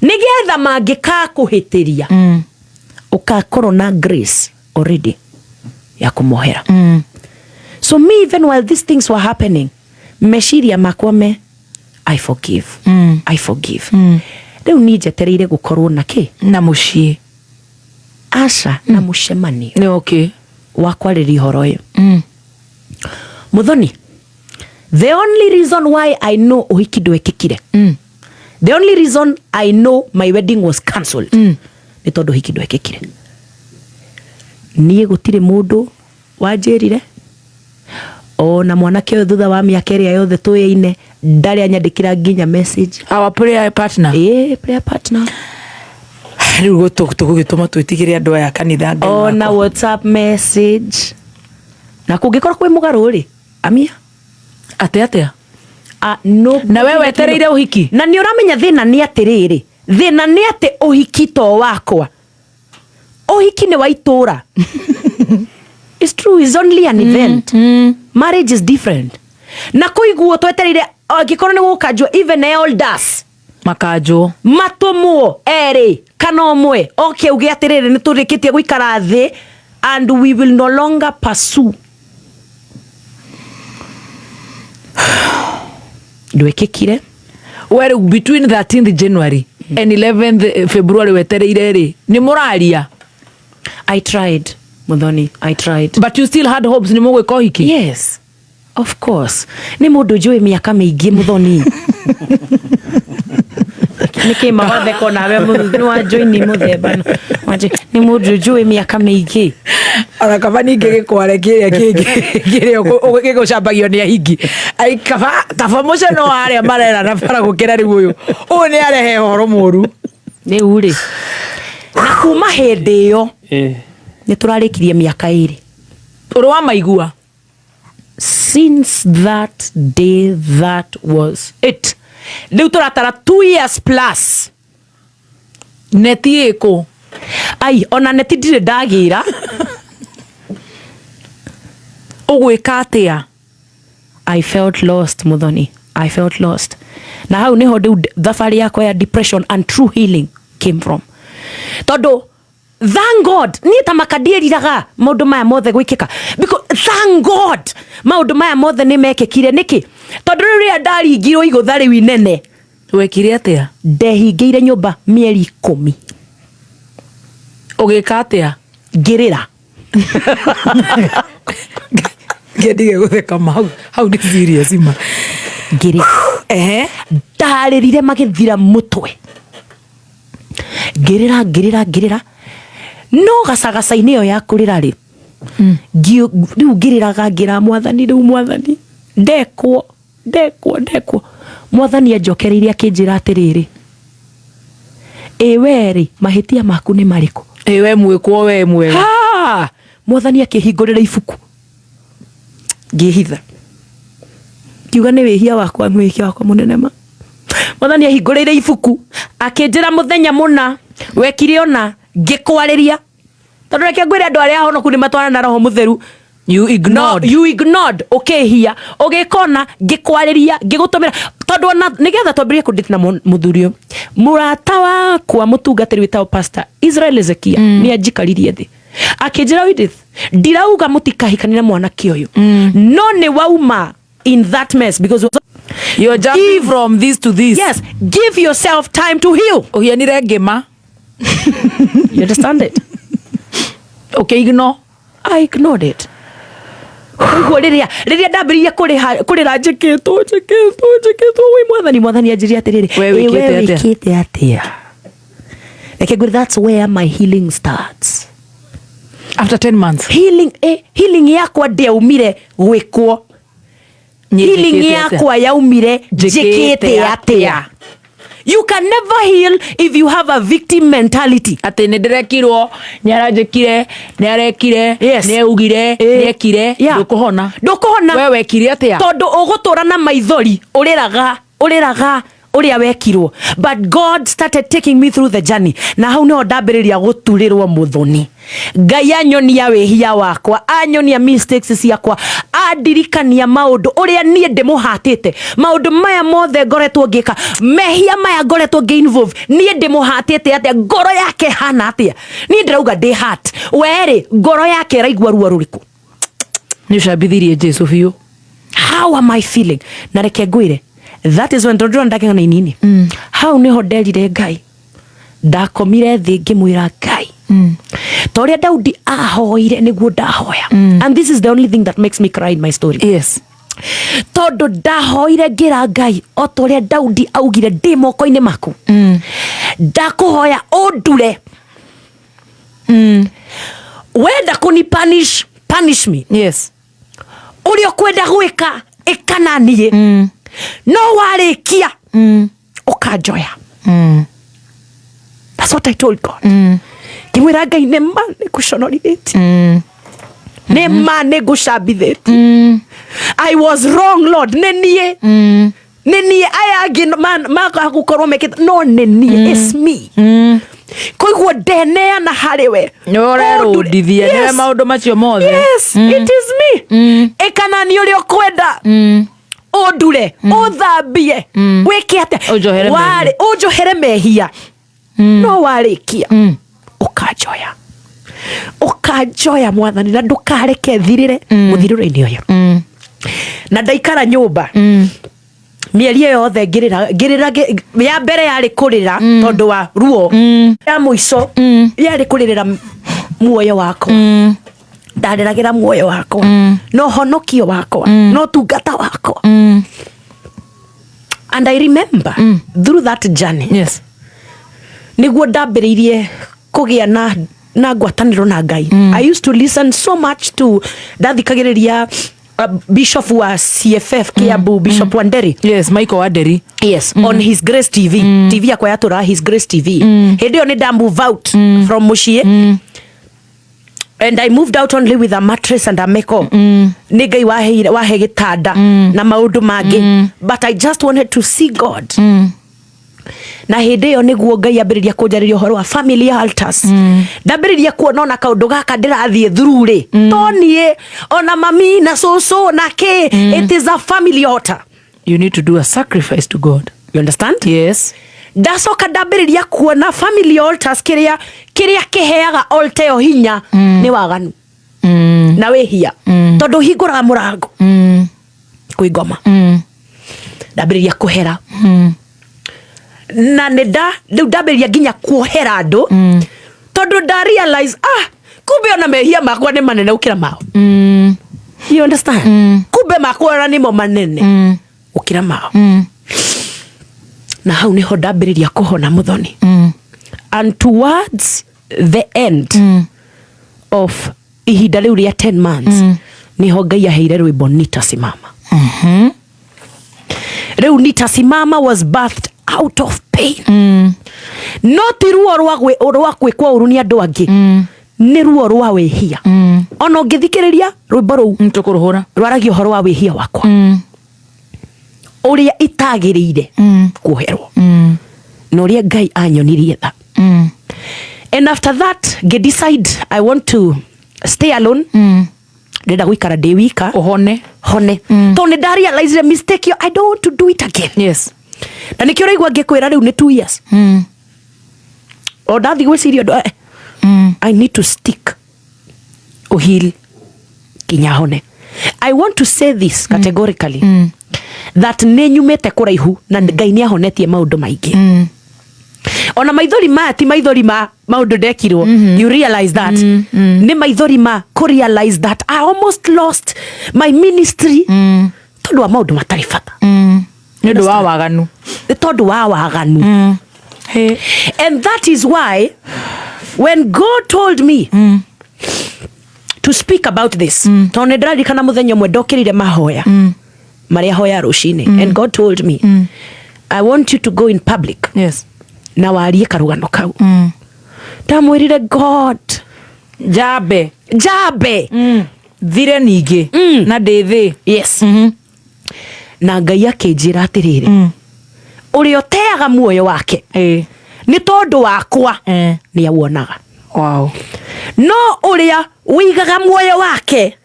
nĩgetha mangĩkakũhĩtĩria ukakorwo na grace already ya kumuhera. So me, even while these things were happening, meshiria makwa me I forgive. I forgive. Riu nijetereire gukorwo na ki na mucii aca na mucemani ni okay wa kwarĩria horo ũyũ. Muthoni, the only reason why I know uhiki ndwekĩkire, the only reason I know my wedding was cancelled ni tondu uhiki ndwekĩkire. Niĩ gũtirĩ mũndũ wanjĩrire ona mwanake ũyũ thutha wa mĩaka ĩrĩa yothe tũyaine ndarĩ anyandĩkĩra nginya message. Our prayer partner. Prayer partner. Riu tũgũgĩtũma twĩtigĩre andũ aya kanitha Ngai wako. Ona WhatsApp message. Na kũngĩkorwo kwĩ mũgarũ rĩ amia atia no. Na wewe wetereire uhiki na nĩ ũramenya thĩna nĩ atĩrĩrĩ, thĩna nĩ atĩ uhiki to wakwa, uhiki nĩ wa itũra. It's true, it's only an event. Marriage is different. Na kũiguo twetereire angĩkorwo nĩ gũkanjwo even elders makanjwo matumwo erĩ kana ũmwe oke uge atĩrĩrĩ nĩ tũrĩkĩtie gũikara thĩ and we will no longer pursue. Ndwekĩkire where between 13th January and 11th February wetereire ri ni muraria. I tried Muthoni, I tried, but you still had hopes ni mugwika uhiki. Yes, of course. Ni mundu njui miaka mingi Muthoni. Niki mawathe kona we mundu wa njui ni muthemba ni mundu njui miaka mingi ona kaba ningi gikware kiria kingi ugigucambagio ni ahingi ai kaba muceno aria marera na bara gukira riu uyu ni arehe horo muru ni uri na kuma hindi iyo ni turarikirie miaka iri uri wa maigua since that day, that was it. Rĩu tũratara 2 years plus. Neti ĩkũ? Ai, ona neti ndirĩ ndagĩra. Ũgwĩka atĩa? I felt lost, Muthoni. I felt lost. Na hau niho rĩu thabarĩ yakwa ya depression and true healing came from. Tondũ thank God niĩ ta makandieriraga maũndũ maya mothe gwĩkĩka, because thank God maũndũ maya mothe nĩ mekĩkire. Nĩkĩ? Tondũ rĩrĩa ndaringirwo igũtha rĩu inene, wekire atĩa? Ndehingĩire nyũmba mĩeri 10. Ũgĩka atĩa? Ngĩrĩra. Ngendige gũtheka hau ni serious ima. Ngĩrĩra. Ndarĩrire magĩthira mũtwe. Ngĩrĩra. No gacagaca-inĩ ĩyo ya kũrĩra rĩ, rĩu ngĩrĩraga ngĩra Mwathani, rĩu Mwathani ndekwo. Mwathani anjokereirie akĩnjĩra atĩrĩrĩ, we rĩ, mahĩtia maku nĩ marĩkũ? We mwĩkwo we mwega. Mwathani akĩhingũrĩra ibuku, ngĩhitha, kiuga nĩ wĩhia wakwa mũnene ma. Mwathani ahingũrĩire ibuku akĩnjĩra mũthenya mũna wekire ona ngĩkwarĩria. Tondũ reke ngwĩre andũ arĩa ahonoku nĩ matwarana na Roho Mũtheru. You ignored. Ũkĩhia ũgĩkona ngĩkwarĩria ngĩgũtũmĩra. Tondũ ona nĩgetha twambĩrĩrie kũndĩti na mũthuri ũyũ, mũrata wakwa mũtungatĩri wĩtagwo Pastor Israel Ezekia nĩ anjikaririe thĩ akĩnjĩra, Edith, ndirauga mũtikahikania na mwanake ũyũ, no nĩ wauma in that mess, because you're jumping from this to this. Yes, give yourself time to heal. Uhianire ngĩma. You understand it? Okay, ignore. I ignored it. Ũguo rĩrĩa ndambĩrĩirie kũrĩra njĩkĩtwo wĩ Mwathani anjĩria atĩrĩrĩ, we wĩkĩte atĩa? Reke ngwĩre, that's where my healing starts. After 10 months. Healing yakwa ndĩaumire gwĩkwo. Healing yakwa yaumire njĩkĩte atĩa. You can never heal if you have a victim mentality. Ati nĩ ndĩrekirwo, nĩ aranjĩkire, nĩ arekire, nĩ augire, nĩ ekire, ndũkũhona. We wekire atĩa? Tondũ ũgũtũra na maithori ũrĩraga ũrĩa wekirwo. But God started taking me through the journey. Na hau nĩho ndambĩrĩria gũturĩrwo Mũthoni. Ngai anyonia wĩhia wakwa, anyonia mistakes ciakwa, andirikania maũndũ ũrĩa niĩ ndĩmũhatĩte. Maũndũ maya mothe ngoretwo ngĩka, mehia maya ngoretwo ngĩ-involve, niĩ ndĩmũhatĩte atĩa, ngoro yake hana atĩa. Niĩ ndĩrauga ndĩ hurt. Werĩ, ngoro yake ĩraigua ruo rũrĩkũ? Nĩ ũcambithirie Jesũ biũ. How am I feeling? Na reke ngwĩre, that is when ndĩrona ndagĩga na inini. Hau nĩho nderire Ngai, ndakomire thĩ ngĩmwĩra Ngai, ta ũrĩa Daudi ahoire nĩguo ndahoya. And this is the only thing that makes me cry in my story. Yes. Tondũ ndahoire ngĩra Ngai, o ta ũrĩa Daudi augire, ndĩ moko-inĩ maku. Ndakũhoya ũndure. Wenda kũni punish me. Yes. Ũrĩa ũkwenda gwĩka ĩkana niĩ. No warĩkia ũkanjoya. That's what I told God. Kimwĩra Ngai, nĩma nĩngũconorithĩtie, nĩma nĩngũcambithĩtie. I was wrong, Lord. Nĩ niĩ aya angĩ magũkorwo mekĩte, no nĩ niĩ, it's me. Koiguo ndeneana harĩ we. Nĩũrerũndithia nĩwe maũndũ macio mothe. Yes, it is me. Ĩkana nĩ ũrĩa ũkwenda ũndure, ũthambie, wĩke atĩa, ũnjohere mehia. No warĩkia ũkanjoya Mwathani, na ndũkareke thirĩre mũthirũro-inĩ ũyũ. Na ndaikara nyũmba mĩeri ĩyo yothe ngĩrĩra. Ya mbere yarĩ kũrĩra tondũ wa ruo, ya mũico yarĩ kũrĩrĩra muoyo wakwa. Ndarĩragĩra muoyo wakwa, no honokio wakwa, no tungata wakwa. And I remember through that journey, yes, nĩguo ndambĩrĩirie kũgĩa na ngwatanĩro na Ngai. I used to listen so much to ndathikagĩrĩria Bishop wa CFF Kiambu, Bishop Wanderi. Yes, Michael Wanderi. Yes, on His Grace TV. TV yakwa yatũra His Grace TV. Hĩndĩ ĩyo nĩ nda move out from mũciĩ. And I moved out only with a mattress and a meko. Nĩ Ngai wahe gĩtanda na maũndũ mangĩ. But I just wanted to see God. Na hĩndĩ ĩyo nĩguo Ngai ambĩrĩria kũnjarĩria ũhoro wa family altars. Ndambĩrĩria kuona ona kaũndũ gaka ndĩrathiĩ through rĩ. To niĩ ona mami na cũcũ na kĩ. It is a family altar. You need to do a sacrifice to God. You understand? Yes. Ndacoka ndambĩrĩria kuona family altars kĩrĩa kĩheaga altar ĩyo hinya nĩ waganu. Na wĩhia. Tondũ hingũraga mũrango. Kwĩ ngoma. Ndambĩrĩria kũhera. Na rĩu ndambĩrĩria nginya kuohera andũ. Tondũ nda realize kumbe ona mehia makwa nĩ manene gũkĩra mao. You understand? Kumbe makwa nĩmo manene gũkĩra mao. Na hau niho ndambĩrĩria kũhona Muthoni. And towards the end of ihinda rĩu rĩa 10 months niho Ngai aheire rwĩmbo Nitasimama. Rĩu Nitasimama was birthed out of pain. No ti ruo rwa gwĩkwo ũru nĩ andũ angĩ. Nĩ ruo rwa wĩhia. Ona ũngĩthikĩrĩria rwĩmbo rũu Tũkũrũhũra rwaragia ũhoro wa wĩhia wakwa. Ũrĩa itagĩrĩire kuoherwo. Na ũrĩa Ngai anyonirie tha. And after that, decide I want to stay alone. Ndĩrenda gũikara ndĩ wika. Hone. Tondũ nĩ nda realize the mistake I don't want to do it again. Yes. Na nĩkĩo ũraigua ngĩkwĩra rĩu nĩ 2 years. O ndathi gwĩciria ũndũ I need to stick. Ũhil kinya hone. I want to say this categorically. That nĩ nyumĩte kũraihu na Ngai nĩ ahonetie maũndũ maingĩ. Ona maithori ma ti maithori ma maũndũ ndekirwo. You realize that. Nĩ maithori ma realize that I almost lost my ministry. Tondũ wa maũndũ matarĩ bata. Nĩ ũndũ wa waganu. Tondũ wa waganu. And that is why when God told me to speak about this, tondũ nĩ ndĩraririkana mũthenya ũmwe ndokĩrire mahoya marĩa hoya rũcinĩ. And God told me, I want you to go in public. Yes. Na warie karũgano kau. Ndamwĩrire God, Jabe. Thire ningĩ. Na ndĩthĩ. Yes. Na Ngai akĩnjĩra atĩrĩrĩ. Ũrĩa ũteaga muoyo wake. Nĩ tondũ wakwa nĩ awuonaga. Wow. No ũrĩa ũigaga muoyo wake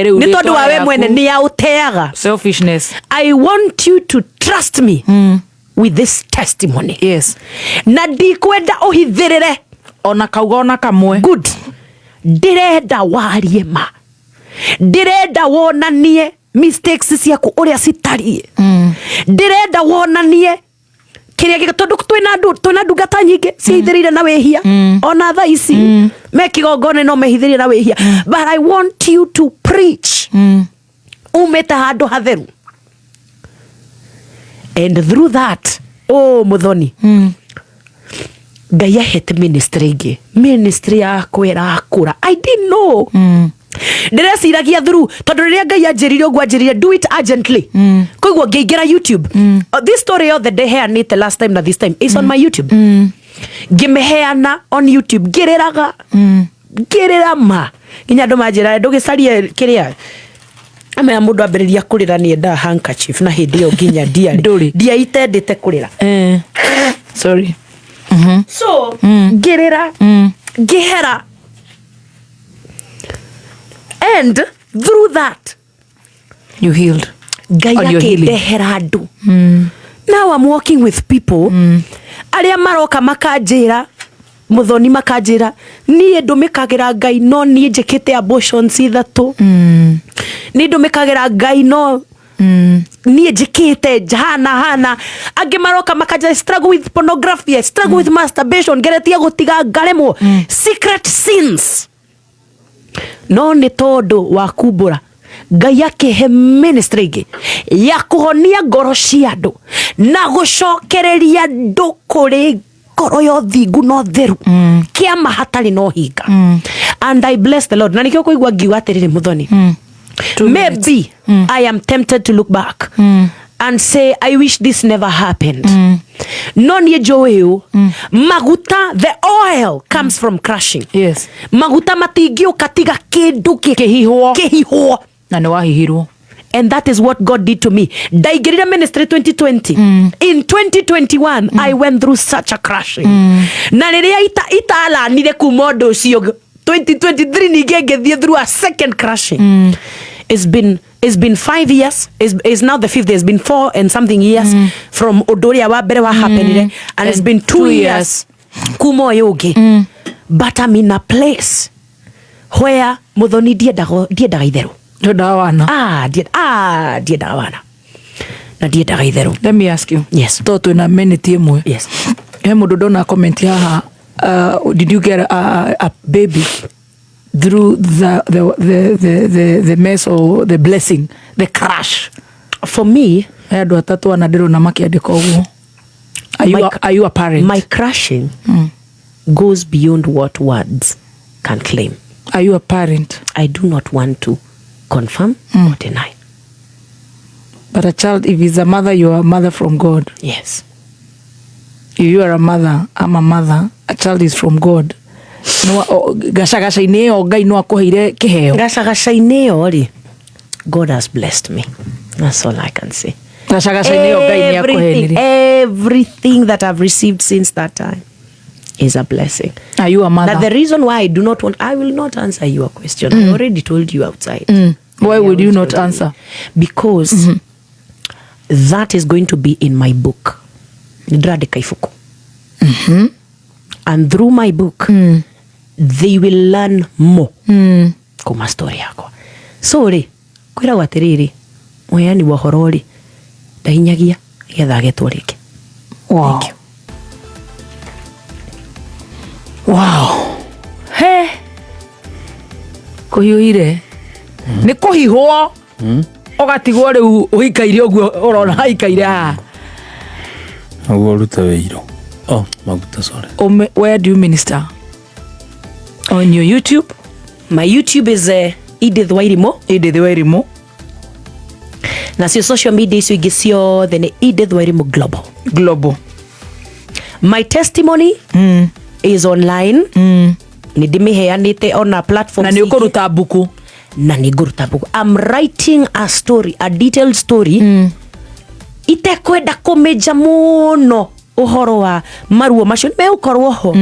rĩu nĩ tondũ wa we mwene nĩ aũteaga. Selfishness. I want you to trust me with this testimony. Yes. Na ndikwenda ũhithĩrĩre ona kauga ona kamwe. Good. Ndĩrenda warie ma. Ndĩrenda wonanie mistakes ciaku ũrĩa citariĩ. Ndĩrenda wonanie kĩrĩa tondũ twĩna ndungata nyingĩ ciithĩrĩire na wĩhia. Ona thaa ici me kĩgongona no mehithĩrĩire na wĩhia. But I want you to preach. Umĩte handũ hatheru. And through that, Muthoni, Ngai ahete ministry ingĩ. Ministry ya kwĩra kũra. I didn't know. Ndĩreciragia through tondũ rĩrĩa Ngai anjĩrire ũguo anjĩrire do it urgently. Koguo ngĩingĩra YouTube. This story of the day heanĩte last time na this time is on my YouTube. Ngĩmĩheana on YouTube. Ngĩrĩra ma. Nginya andũ manjĩra ndũgĩcarie kĩrĩa. Amenya mũndũ ambĩrĩria kũrĩra nĩ enda handkerchief na hĩndĩ ĩyo nginya ndiaitendete kũrĩra. Sorry. So ngĩrĩra ngĩhera. And through that you healed. Ngai akĩndehera andũ. Now I'm working with people arĩa maroka makanjĩra Muthoni makanjĩra niĩ ndũmĩkagĩra Ngai no niĩ njĩkĩte abortions 3. Niĩ ndũmĩkagĩra Ngai no niĩ njĩkĩte hana. Angĩ maroka makanjĩra struggle with pornography, struggle with masturbation, ngeretie gũtiga ngaremwo. Secret sins. No nĩ tondũ wa kumbũra Ngai akĩhe ministry ingĩ ya kũhonia ngoro cia andũ na gũcokereria andũ kũrĩ ngoro ya ũthingu na ũtheru kĩama hatarĩ no hinga. And I bless the Lord. Na nĩkĩo kũigua ngiuga atĩrĩrĩ Muthoni, maybe I am tempted to look back and say I wish this never happened. No nie joyo. Maguta, the oil comes from crushing. Yes. Maguta matigio katiga kindu kihiho. Na ni wahihirwo. And that is what God did to me. Daigirira ministry 2020. In 2021, I went through such a crushing. Na riria itala nire kumodo ucio 2023 nigegethie through a second crushing. It's been 5 years. Is now the 5th. It's been 4 and something years from Odoria wa bere wa happened, and it's been 2 years. Kumo yogi. But I'm in a place where muthoni diendaga itheru. Dawana. Diendaga na diendaga itheru. Let me ask you. Yes. Toto na minute imwe. Yes. Mundu dona comment haha. Did you get a baby through the mess or the blessing, the crash? For me, andu atatu anadiro na makiandika uguo. Are you a parent? My crushing goes beyond what words can claim. Are you a parent? I do not want to confirm or deny. But a child, if he's a mother, you are a mother from God. Yes. If you are a mother, I'm a mother, a child is from God. No, gasha-gasha-ine o Ngai no akoheire kiheo. Gasha-gasha-ine ori. God has blessed me. That's all I can say. Gasha-gasha-ine o Ngai ni akoheire. Everything that I've received since that time is a blessing. Are you a mother? That the reason why I will not answer your question. I already told you outside. Why would you not answer? Because that is going to be in my book. Ndrandika ifuku. And through my book, they will learn more. Kuma story yako. So ri, kwira watiriri, moyani wa horori, ndahinyagia getha getwo riki. Wow. Thank you. Wow. He. Kuhiuhire. Ni kuhihwo. Ogatigwo riu uhikaire oguo urona haikaire ha. Aguo ruta weiro. Oh, maguta, sorry. Where do you minister? On your YouTube? My YouTube is Edith Wairimu. Edith Wairimu. Na sio social media icio ingi ciothe ni Edith Wairimu Global. My testimony is online. Ni ndimiheanite on a platform. Na ni ukuruta buku. Na ni nguruta buku. I'm writing a story, a detailed story. Itekwenda kumeja muno uhoro wa maruo macio me ukorwo ho.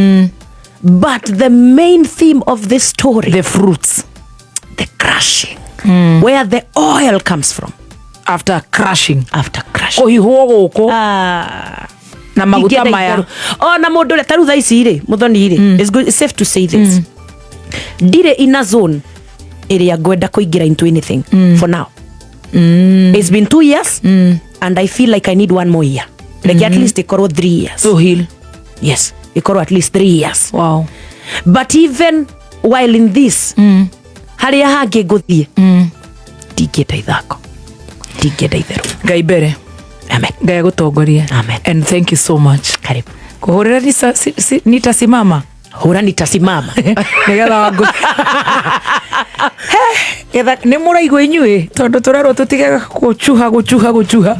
But the main theme of this story, the fruits, the crushing, where the oil comes from after crushing. Kuhihwo guku na maguta maya na mundu le taru thaici ri muthoni ri. It's safe to say this. Dire in a zone area gwenda kuingira into anything for now. It's been 2 years and I feel like I need 1 more year. Like at least ikorwo 3 years. To heal. Yes, ikorwo at least 3 years. Wow. But even while in this, haria hangi nguthie, tingenda ithako, tingenda itheru. Ngai mbere. Amen. Ngai gutongorie. Amen. And thank you so much. Karibu. Kuhurira nitasimama. Hura nitasimama. Nigetha wangu. Getha ni muraigwa inyuĩ tondu turerwo tutige guchuha.